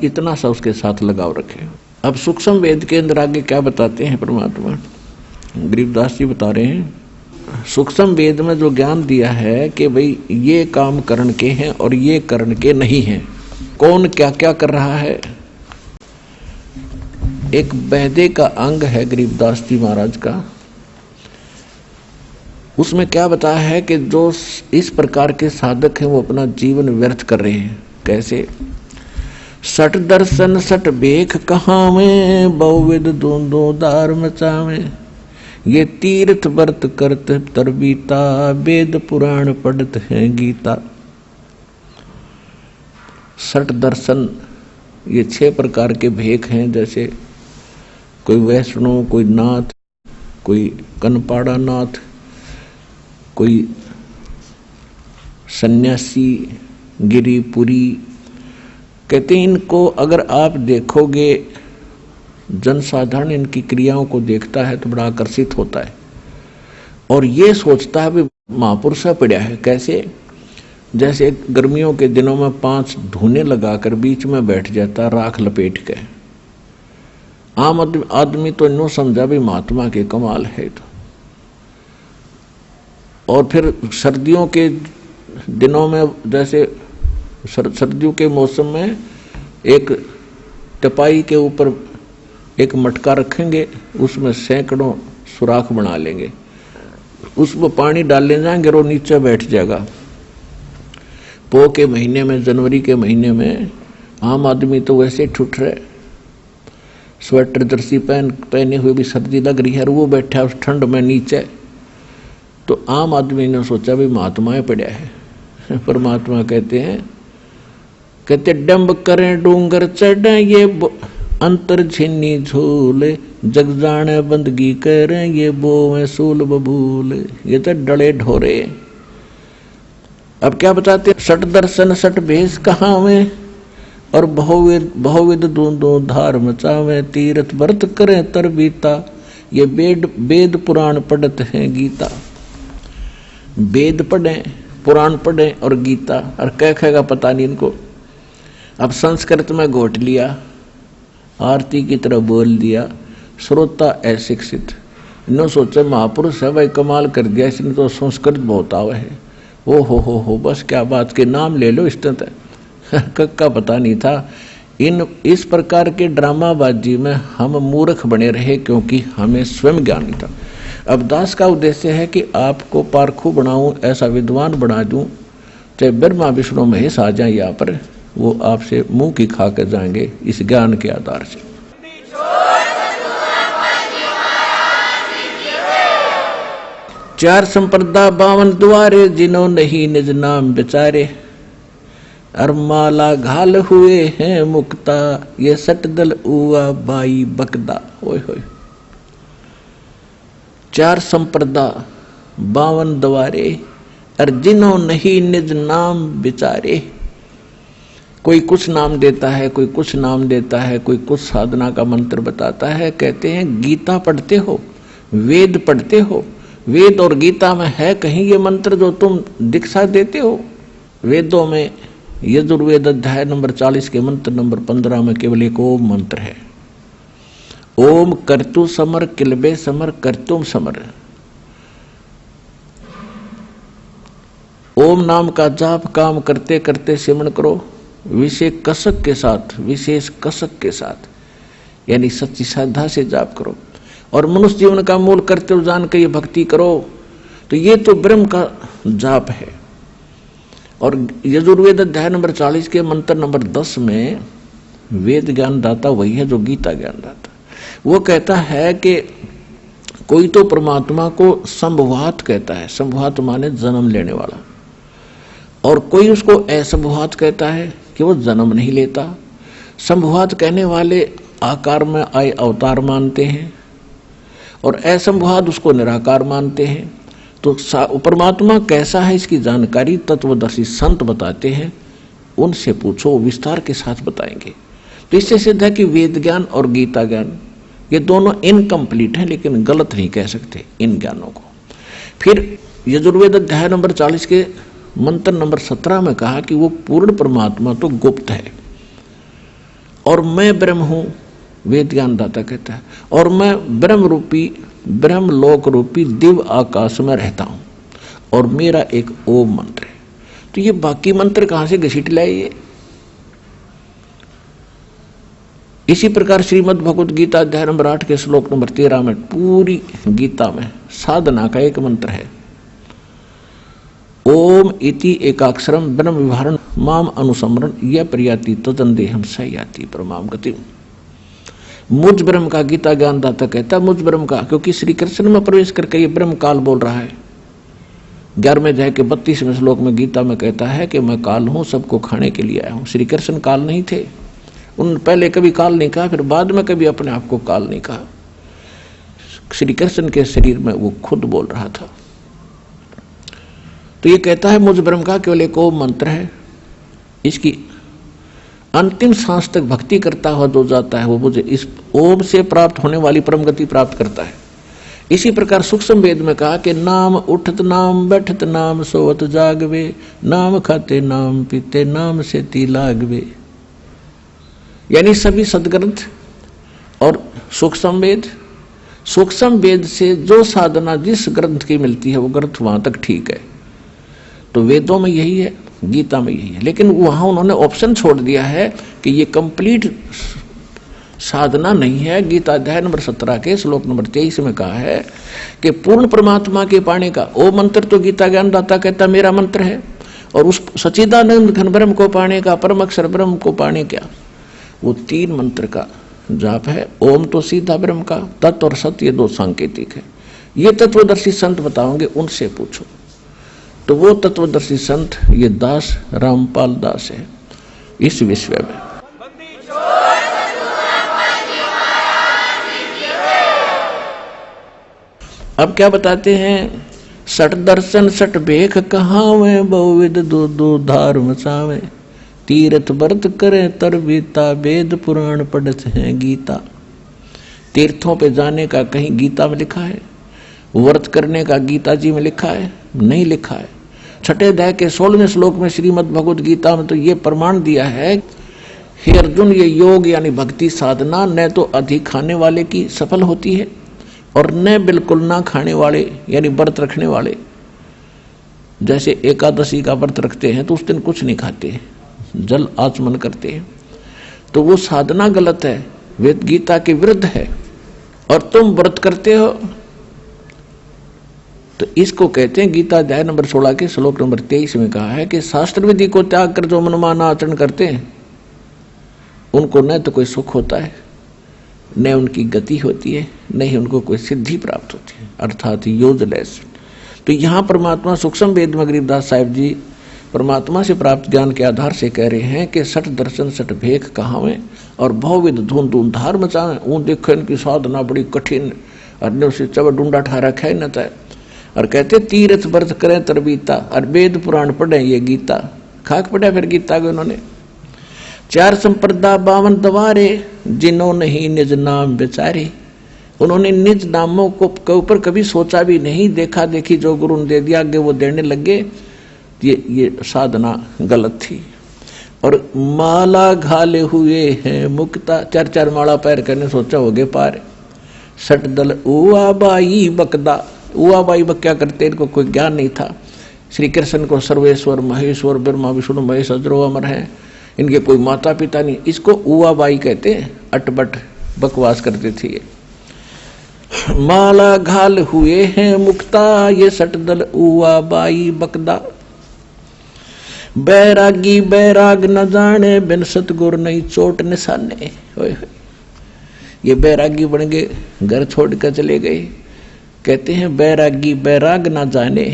इतना सा उसके साथ लगाव रखे। अब सूक्ष्म वेद के अंदर आगे क्या बताते हैं परमात्मा, गरीबदास जी बता रहे हैं, सूक्ष्म वेद में जो ज्ञान दिया है कि भाई ये काम करण के हैं और ये करण के नहीं हैं, कौन क्या क्या कर रहा है। एक बहदे का अंग है गरीबदास जी महाराज का, उसमें क्या बताया है कि जो इस प्रकार के साधक हैं वो अपना जीवन व्यर्थ कर रहे हैं। कैसे? सठ दर्शन सठ बेख कहाँ में, बहुविध दोंदो दार मचावे, ये तीर्थ व्रत करत तरबीता, वेद पुराण पढ़त है गीता। सठ दर्शन ये 6 प्रकार के भेख हैं, जैसे कोई वैष्णव, कोई नाथ, कोई कनपाड़ा नाथ, कोई सन्यासी, गिरिपुरी। कहते हैं इनको अगर आप देखोगे, जनसाधारण इनकी क्रियाओं को देखता है तो बड़ा आकर्षित होता है और ये सोचता है भी महापुरुष पड़ा है। कैसे? जैसे गर्मियों के दिनों में 5 धूने लगाकर बीच में बैठ जाता राख लपेट के। आम आदमी तो नो समझा भी महात्मा के कमाल है। तो और फिर सर्दियों के दिनों में, जैसे सर्दियों के मौसम में एक टपाई के ऊपर एक मटका रखेंगे, उसमें सैकड़ों सुराख बना लेंगे, उसमें पानी डालने जाएंगे और नीचे बैठ जाएगा। पो के महीने में, जनवरी के महीने में आम आदमी तो वैसे ठुठ रहे, स्वेटर जर्सी पहने हुए भी सर्दी लग रही है और वो बैठा उस ठंड में नीचे। तो आम आदमी ने सोचा भी महात्माएं पड़ा है। परमात्मा कहते डंब करें डूंगर चढ़े, ये अंतर छिन्नी झूले, जग जाने बंदगी करें, ये बोवें सूल बबूल। ये तो डले ढोरे। अब क्या बताते? सठ दर्शन सठ भेष कहाँ में, और बहुविध दूंदो धार मचावे, तीर्थ व्रत करें तरबीता, ये वेद पुराण पढ़त है गीता। वेद पढ़ें, पुराण पढ़ें और गीता, और क्या कहेगा पता नहीं इनको। अब संस्कृत में घोट लिया, आरती की तरह बोल दिया, श्रोता अशिक्षित। इन्हों सोचा महापुरुष है भाई, कमाल कर दिया, इसने तो संस्कृत बहुत आवे है। ओ हो बस क्या बात के नाम ले लो, इस तरह कक्का पता नहीं था। इस प्रकार के ड्रामाबाजी में हम मूर्ख बने रहे, क्योंकि हमें स्वयं ज्ञान नहीं था। अब दास का उद्देश्य है कि आपको पारखू बनाऊं, ऐसा विद्वान बना दूं, चाहे ब्रह्मा विष्णु महेश आ जाए यहाँ पर, वो आपसे मुंह की खा कर जाएंगे इस ज्ञान के आधार से। चार संप्रदा 52 द्वारे, जिन्हों नहीं निज नाम बेचारे, अरमाला घाल हुए हैं मुक्ता, ये सटदल उआ बाई बकदा। ओए होए, 4 संप्रदा 52 द्वारे, और जिन्हों नहीं निज नाम बिचारे। कोई कुछ नाम देता है, कोई कुछ नाम देता है, कोई कुछ साधना का मंत्र बताता है। कहते हैं गीता पढ़ते हो, वेद पढ़ते हो, वेद और गीता में है कहीं ये मंत्र जो तुम दीक्षा देते हो? वेदों में यजुर्वेद अध्याय नंबर 40 के मंत्र नंबर 15 में केवल एक ओम मंत्र है। ओम कर्तु समर किलबे समर कर्तुम समर। ओम नाम का जाप काम करते करते सिमरण करो, विशेष कसक के साथ, यानी सच्ची श्रद्धा से जाप करो, और मनुष्य जीवन का मूल कर्तव्य जान के ये भक्ति करो। तो ये तो ब्रह्म का जाप है। और यजुर्वेद अध्याय नंबर 40 के मंत्र नंबर 10 में वेद ज्ञान दाता वही है जो गीता ज्ञान दाता। वो कहता है कि कोई तो परमात्मा को संभवात कहता है, संभवात माने जन्म लेने वाला, और कोई उसको असंभवात कहता है कि वो जन्म नहीं लेता। संभवात कहने वाले आकार में आए अवतार मानते हैं, और असंभवात उसको निराकार मानते हैं। तो परमात्मा कैसा है इसकी जानकारी तत्वदर्शी संत बताते हैं, उनसे पूछो, विस्तार के साथ बताएंगे। तो इससे सिद्ध है कि वेद ज्ञान और गीता ज्ञान ये दोनों इनकम्प्लीट हैं, लेकिन गलत नहीं कह सकते इन ज्ञानों को। फिर यजुर्वेद अध्याय नंबर 40 के मंत्र नंबर 17 में कहा कि वो पूर्ण परमात्मा तो गुप्त है, और मैं ब्रह्म हूं, वेद ज्ञानदाता कहता है, और मैं ब्रह्म रूपी, ब्रह्म लोक रूपी दिव्य आकाश में रहता हूं, और मेरा एक ओम मंत्र है। तो ये बाकी मंत्र कहां से घसीट लाए ये? इसी प्रकार श्रीमद् भगवद गीता अध्याय नंबर 8 के श्लोक नंबर 13 में, पूरी गीता में साधना का एक मंत्र है, ओम इति एकाक्षरम ब्रह्म विहारण माम अनुसमरण यह प्रयाति तदंदेहम स याति परमाम गति। मुझ ब्रह्म का गीता ज्ञानदाता कहता है, मुझ ब्रह्म का, क्योंकि श्री कृष्ण में प्रवेश करके ये ब्रह्म काल बोल रहा है। 11वें अध्याय के 32वें श्लोक में गीता में कहता है कि मैं काल हूं, सबको खाने के लिए आया हूं। श्री कृष्ण काल नहीं थे, उन्होंने पहले कभी काल नहीं कहा, फिर बाद में कभी अपने आप को काल नहीं कहा। श्री कृष्ण के शरीर में वो खुद बोल रहा था। तो ये कहता है मुझ ब्रह्म का केवल एक ओम मंत्र है, इसकी अंतिम सांस तक भक्ति करता हुआ जो जाता है वो मुझे इस ओम से प्राप्त होने वाली परम गति प्राप्त करता है। इसी प्रकार सूक्ष्म वेद में कहा कि नाम उठत नाम बैठत नाम सोवत जागवे, नाम खाते नाम पीते नाम से ती लागवे। यानी सभी सदग्रंथ और सूक्ष्म वेद से जो साधना जिस ग्रंथ की मिलती है वो ग्रंथ वहां तक ठीक है। तो वेदों में यही है, गीता में यही है, लेकिन वहां उन्होंने ऑप्शन छोड़ दिया है कि ये कंप्लीट साधना नहीं है। गीता अध्याय नंबर 17 के श्लोक नंबर 23 में कहा है कि पूर्ण परमात्मा के पाने का ओ मंत्र तो गीता ज्ञानदाता कहता मेरा मंत्र है, और उस सच्चिदानंद घन ब्रह्म को पाने का, परम अक्षर ब्रह्म को पाने का वो 3 मंत्र का जाप है। ओम तो सीधा ब्रह्म का, तत्व और सत्य ये 2 सांकेतिक है। ये तत्वदर्शी संत बताओगे, उनसे पूछो। तो वो तत्वदर्शी संत ये दास रामपाल दास है इस विश्व में। अब क्या बताते हैं, सठ दर्शन सठ भेख कहावे, बहुविध दो दो धार मचावे, तीर्थ व्रत करे तरबीता, वेद पुराण पढ़त है गीता। तीर्थों पे जाने का कहीं गीता में लिखा है? व्रत करने का गीता जी में लिखा है? नहीं लिखा है। 6 अध्याय के 16वें श्लोक में श्रीमद् भगवद गीता में तो ये प्रमाण दिया है, हे अर्जुन, ये योग यानी भक्ति साधना न तो अधिक खाने वाले की सफल होती है और न बिल्कुल ना खाने वाले यानी व्रत रखने वाले। जैसे एकादशी का व्रत रखते हैं तो उस दिन कुछ नहीं खाते, जल आचमन करते हैं, तो वो साधना गलत है, वेद गीता के विरुद्ध है। और तुम व्रत करते हो तो इसको कहते हैं, गीता अध्याय नंबर 16 के श्लोक नंबर 23 में कहा है कि शास्त्र विधि को त्याग कर जो मनमाना आचरण करते हैं उनको न तो कोई सुख होता है, न उनकी गति होती है, न ही उनको कोई सिद्धि प्राप्त होती है, अर्थात यूजलेस। तो यहाँ परमात्मा सूक्ष्म वेद में गरीबदास साहिब जी परमात्मा से प्राप्त ज्ञान के आधार से कह रहे हैं कि सठ दर्शन सठ भेख कहावे और बहुविध धून धून धार मचावे। वो देखो इनकी साधना बड़ी कठिन, अरण्यों से चब डूंडा ठा रखा है न था। और कहते तीर्थ व्रत करें तरबीता, और वेद पुराण पढ़े ये गीता। खाक पढ़ा फिर गीता को इन्होंने। 4 संप्रदा 52 दवारे, जिन्हों नहीं निज नाम बेचारे। उन्होंने निज नामों को ऊपर कभी सोचा भी नहीं, देखा देखी जो गुरु ने दे दिया आगे वो देने लगे। ये साधना गलत थी। और माला घाले हुए हैं मुक्ता, 4 माला पैर करने सोचा होगे पार। सट दल उआ बाई बकदा, उआ बाई बक क्या करते, इनको कोई ज्ञान नहीं था। श्री कृष्ण को सर्वेश्वर महेश्वर ब्रह्मा विष्णु महेश अजरो अमर है, इनके कोई माता पिता नहीं, इसको उआ बाई कहते हैं। अटबट बकवास करते थे ये। माला घाल हुए हैं मुक्ता, ये सट दल उआ बाई बकदा। बैरागी बैराग न जाने, बिन सतगुर नहीं चोट निशाने। ये बैरागी बन गए, घर छोड़ कर चले गए। कहते हैं बैरागी बैराग ना जाने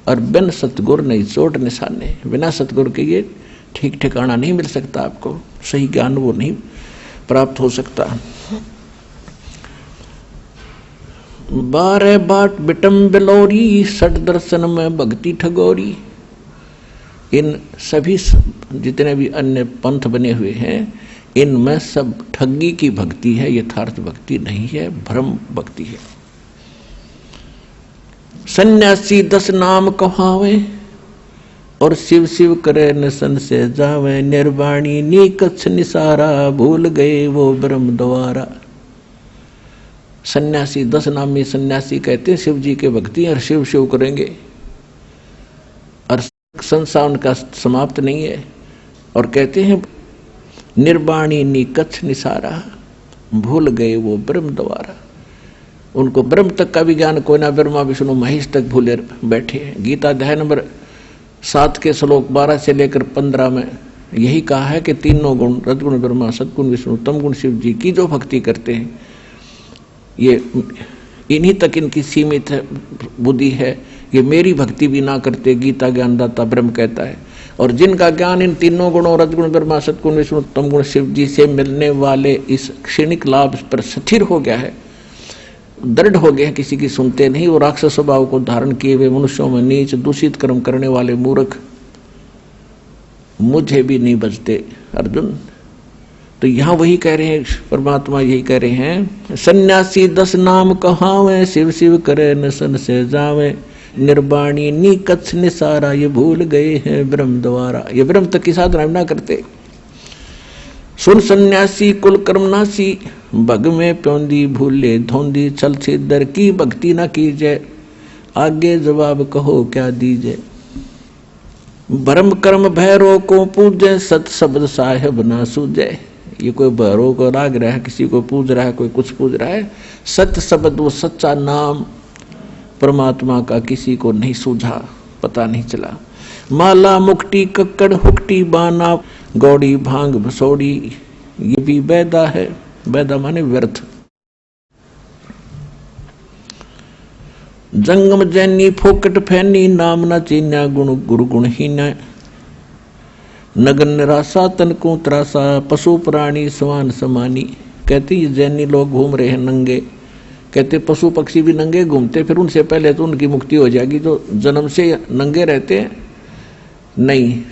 और बिन सतगुर नहीं चोट निशाने। बिना सतगुर के ये ठीक ठिकाना नहीं मिल सकता, आपको सही ज्ञान वो नहीं प्राप्त हो सकता। 12 बाट बिटम बिलोरी, सठ दर्शन में भक्ति ठगोरी। इन सभी जितने भी अन्य पंथ बने हुए हैं इनमें सब ठगी की भक्ति है, यथार्थ भक्ति नहीं है, भ्रम भक्ति है। सन्यासी 10 नाम कहावे, और शिव शिव करे न सन से जावे, निर्वाणी नी कच्छ निसारा, भूल गए वो ब्रह्म द्वारा। सन्यासी 10 नामी सन्यासी कहते हैं शिव जी के भक्ति और शिव शिव करेंगे और संसार उनका समाप्त नहीं है। और कहते हैं निर्वाणी नी कच्छ निसारा, भूल गए वो ब्रह्म द्वारा। उनको ब्रह्म तक का भी ज्ञान कोई ना, ब्रह्मा विष्णु महेश तक भूले बैठे हैं। गीता अध्याय नंबर 7 के श्लोक 12 से लेकर 15 में यही कहा है कि तीनों गुण रजगुण ब्रह्मा, सद्गुण विष्णु, तमगुण शिव जी की जो भक्ति करते हैं, ये इन्हीं तक इनकी सीमित है बुद्धि है। ये मेरी भक्ति भी ना करते, गीता ज्ञानदाता ब्रह्म कहता है। और जिनका ज्ञान इन तीनों गुणों रजगुण ब्रह्मा, सद्गुण विष्णु, तमगुण शिव जी से मिलने वाले इस क्षणिक लाभ पर स्थिर हो गया है, दृढ़ हो गए हैं, किसी की सुनते नहीं। वो राक्षस स्वभाव को धारण किए हुए मनुष्यों में नीच दूषित कर्म करने वाले मूर्ख मुझे भी नहीं बचते अर्जुन। तो यहां वही कह रहे हैं, परमात्मा यही कह रहे हैं, सन्यासी 10 नाम कहावे, शिव शिव करे न सन से जावे, निर्वाणी नी कच्छ निसारा, ये भूल गए हैं ब्रह्म द्वारा। ये ब्रह्म तक की साधना ना करते। सुन सन्यासी कुल कर्मनासी, भग में प्योंदी भूले धोंदी, चल छिदर की भक्ति न कीजिए, आगे जवाब कहो क्या दीजिए। भरम कर्म भैरव को पूजे, सत शब्द साहेब ना सूझे। ये कोई भैरव को राग रहा है, किसी को पूज रहा है, कोई कुछ पूज रहा है। सत्य शब्द, वो सच्चा नाम परमात्मा का किसी को नहीं सूझा, पता नहीं चला। माला मुक्ति कक्कड़ हुक्टी बाना, गौड़ी भांग भसोड़ी, ये भी बैदा है। बैदा माने व्यर्थ। जंगम जैनी फोकट फैनी, नाम न चीन्या गुण गुरु गुणहीना, नगन निराशा तन को त्रासा, पशु प्राणी समान समानी। कहते ये जैनी लोग घूम रहे हैं नंगे, कहते पशु पक्षी भी नंगे घूमते, फिर उनसे पहले तो उनकी मुक्ति हो जाएगी जो जन्म से नंगे रहते हैं। नहीं,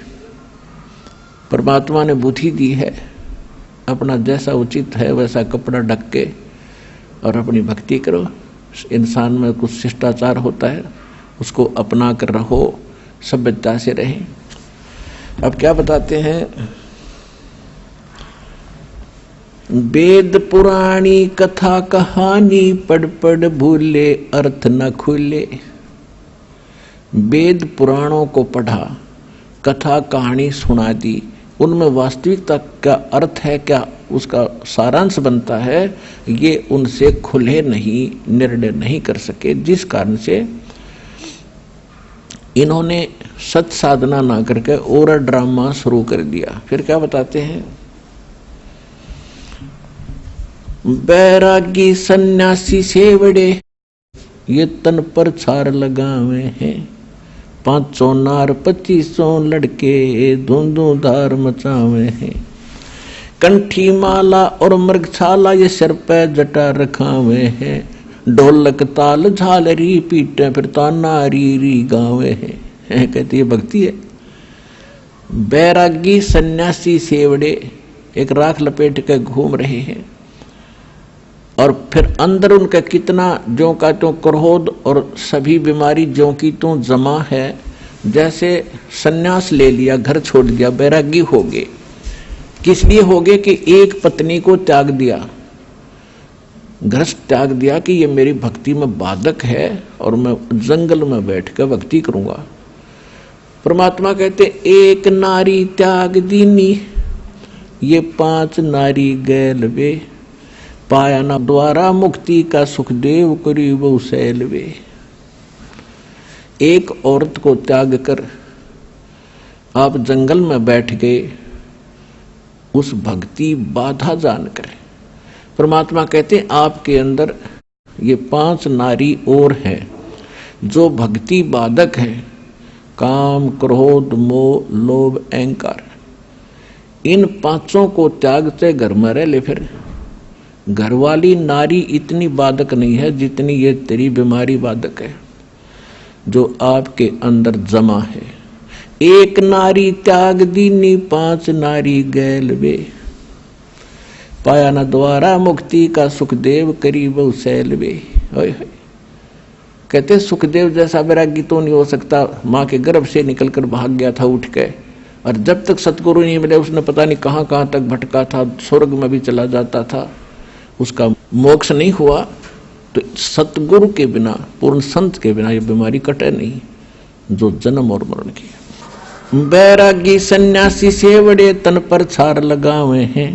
परमात्मा ने बुद्धि दी है, अपना जैसा उचित है वैसा कपड़ा ढक के और अपनी भक्ति करो। इंसान में कुछ शिष्टाचार होता है, उसको अपना कर रहो, सभ्यता से रहें। अब क्या बताते हैं, वेद पुराणी कथा कहानी, पढ़ पढ़ भूले अर्थ न खुले। वेद पुराणों को पढ़ा, कथा कहानी सुना दी, उनमें वास्तविकता का अर्थ है, क्या उसका सारांश बनता है, ये उनसे खुले नहीं, निर्णय नहीं कर सके, जिस कारण से इन्होंने सत साधना ना करके और ड्रामा शुरू कर दिया। फिर क्या बताते हैं, बैरागी सन्यासी सेवड़े, ये तन पर छार लगावे हैं, 500 नार 2500 लड़के, धुंधु धार मचावे हैं। कंठी माला और मृगछाला, ये सिर पे जटा रखावे हैं, ढोलक ताल झालरी पीटे, फिर ताना री री गावे हैं। कहती है भक्ति है। बैरागी सन्यासी सेवड़े एक राख लपेट के घूम रहे हैं, और फिर अंदर उनका कितना ज्यों का त्यों क्रोध और सभी बीमारी ज्यों की त्यों जमा है। जैसे सन्यास ले लिया, घर छोड़ दिया, बैरागी हो गए। किस लिए हो गए कि एक पत्नी को त्याग दिया, घर त्याग दिया कि ये मेरी भक्ति में बाधक है और मैं जंगल में बैठ कर भक्ति करूंगा। परमात्मा कहते एक नारी त्याग दीनी, ये 5 नारी गैल वे, पाया ना द्वारा मुक्ति का सुखदेव करी वो सैल वे। एक औरत को त्याग कर आप जंगल में बैठ गए, उस भक्ति बाधा जानकर। परमात्मा कहते आपके अंदर ये 5 नारी और हैं जो भक्ति बाधक है, काम क्रोध मोह लोभ अहंकार। इन 5 को त्यागते घर में रह ले। फिर घरवाली नारी इतनी बाधक नहीं है जितनी ये तेरी बीमारी बाधक है जो आपके अंदर जमा है। एक नारी त्याग दीनी, 5 नारी गैल वे, पाया न द्वारा मुक्ति का सुखदेव करी बहु सैल वे। कहते सुखदेव जैसा वैरागी तो नहीं हो सकता, माँ के गर्भ से निकलकर भाग गया था उठ के, और जब तक सतगुरु नहीं मिले उसने पता नहीं कहाँ कहाँ तक भटका था, स्वर्ग में भी चला जाता था, उसका मोक्ष नहीं हुआ। तो सतगुरु के बिना, पूर्ण संत के बिना ये बीमारी कटे नहीं जो जन्म और मरण की। बैरागी सन्यासी से बड़े तन पर छार लगावे हैं,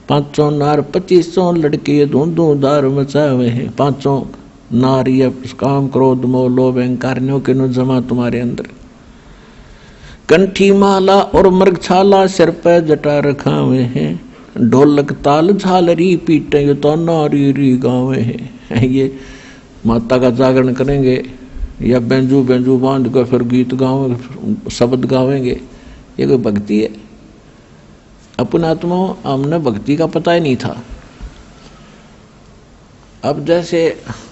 500 नार 2500 लड़के धूंधार मचावे हैं। 500 नार ये काम क्रोध मोह लोभ अहंकारियों के नु जमा तुम्हारे अंदर। कंठी माला और मृगछाला सिर पर जटा रखावे हैं, ढोलक ताल झालरी पीटे तो नारी री गावे हैं। ये माता का जागरण करेंगे या बेंजू बेंजू बांध कर फिर गीत गावेंगे, शब्द गावेंगे, ये कोई भक्ति है? अपने आत्मा हमने भक्ति का पता ही नहीं था। अब जैसे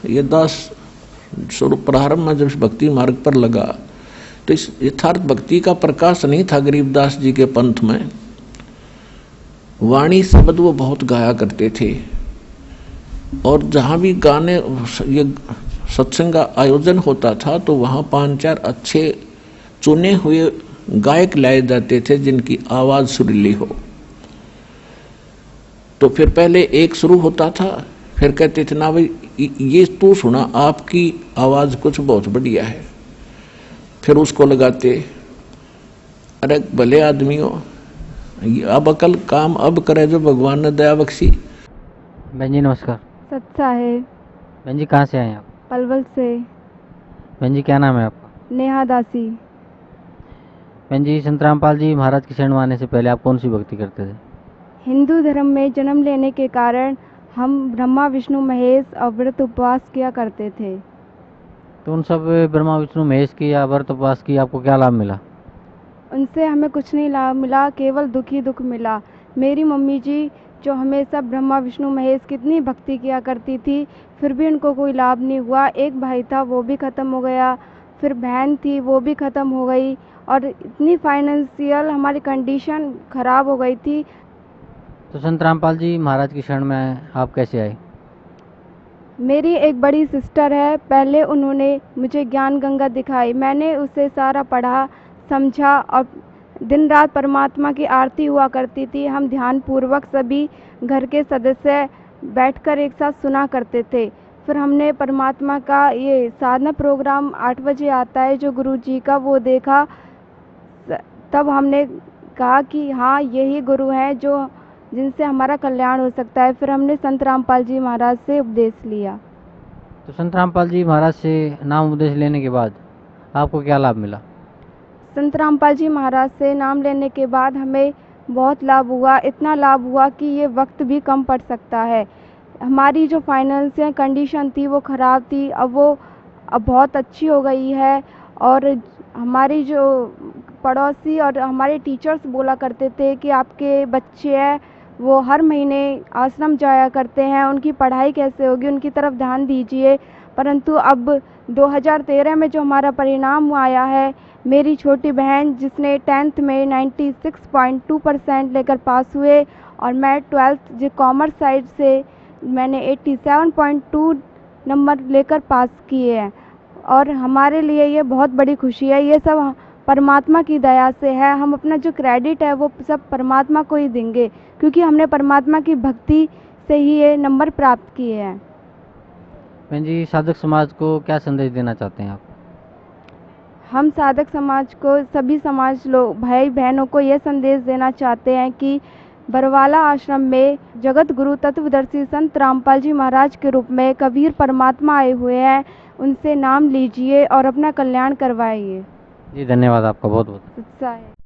ये दास स्वरूप प्रारंभ में जब भक्ति मार्ग पर लगा तो इस यथार्थ भक्ति का प्रकाश नहीं था गरीबदास जी के पंथ में। वाणी शब्द वो बहुत गाया करते थे, और जहाँ भी गाने ये सत्संग का आयोजन होता था तो वहाँ 5-4 अच्छे चुने हुए गायक लाए जाते थे जिनकी आवाज सुरीली हो। तो फिर पहले एक शुरू होता था, फिर कहते थे ना भाई ये तू सुना, आपकी आवाज कुछ बहुत बढ़िया है, फिर उसको लगाते। अरे भले आदमियों, अब अकल काम अब करे जो भगवान ने दया बख्शी। बहन जी नमस्कार। सच्चा है। बहन जी कहाँ से आए आप? पलवल से। बहन जी क्या नाम है आपका? नेहा दासी। बहन जी संत रामपाल जी महाराज की शरण में आने से पहले आप कौन सी भक्ति करते थे? हिंदू धर्म में जन्म लेने के कारण हम ब्रह्मा विष्णु महेश और व्रत उपवास किया करते थे। तो उन सब ब्रह्मा विष्णु महेश की या व्रत उपवास की आपको क्या लाभ मिला? उनसे हमें कुछ नहीं लाभ मिला, केवल दुख ही दुख मिला। मेरी मम्मी जी जो हमेशा ब्रह्मा विष्णु महेश कितनी भक्ति किया करती थी, फिर भी उनको कोई लाभ नहीं हुआ। एक भाई था वो भी ख़त्म हो गया, फिर बहन थी वो भी ख़त्म हो गई, और इतनी फाइनेंशियल हमारी कंडीशन ख़राब हो गई थी। तो संत रामपाल जी महाराज की शरण में आप कैसे आए? मेरी एक बड़ी सिस्टर है, पहले उन्होंने मुझे ज्ञान गंगा दिखाई, मैंने उसे सारा पढ़ा समझा, और दिन रात परमात्मा की आरती हुआ करती थी। हम ध्यान पूर्वक सभी घर के सदस्य बैठकर एक साथ सुना करते थे। फिर हमने परमात्मा का ये साधना प्रोग्राम 8 बजे आता है जो गुरु जी का, वो देखा, तब हमने कहा कि हाँ यही गुरु हैं जो जिनसे हमारा कल्याण हो सकता है। फिर हमने संत रामपाल जी महाराज से उपदेश लिया। तो संत रामपाल जी महाराज से नाम उपदेश लेने के बाद आपको क्या लाभ मिला? संत रामपाल जी महाराज से नाम लेने के बाद हमें बहुत लाभ हुआ, इतना लाभ हुआ कि ये वक्त भी कम पड़ सकता है। हमारी जो फाइनेंशियल कंडीशन थी वो ख़राब थी, अब वो बहुत अच्छी हो गई है। और हमारी जो पड़ोसी और हमारे टीचर्स बोला करते थे कि आपके बच्चे हैं वो हर महीने आश्रम जाया करते हैं, उनकी पढ़ाई कैसे होगी, उनकी तरफ ध्यान दीजिए। परंतु अब 2013 में जो हमारा परिणाम आया है, मेरी छोटी बहन जिसने 10th में 96.2% लेकर पास हुए, और मैं 12th जो कॉमर्स साइड से मैंने 87.2 नंबर लेकर पास किए हैं, और हमारे लिए ये बहुत बड़ी खुशी है। ये सब परमात्मा की दया से है। हम अपना जो क्रेडिट है वो सब परमात्मा को ही देंगे, क्योंकि हमने परमात्मा की भक्ति से ही ये नंबर प्राप्त किए हैं। बहन जी साधक समाज को क्या संदेश देना चाहते हैं आप? हम साधक समाज को, सभी समाज लोग भाई बहनों को ये संदेश देना चाहते हैं कि बरवाला आश्रम में जगत गुरु तत्वदर्शी संत रामपाल जी महाराज के रूप में कबीर परमात्मा आए हुए हैं, उनसे नाम लीजिए और अपना कल्याण करवाइए। जी धन्यवाद आपका बहुत बहुत। सच्चा है।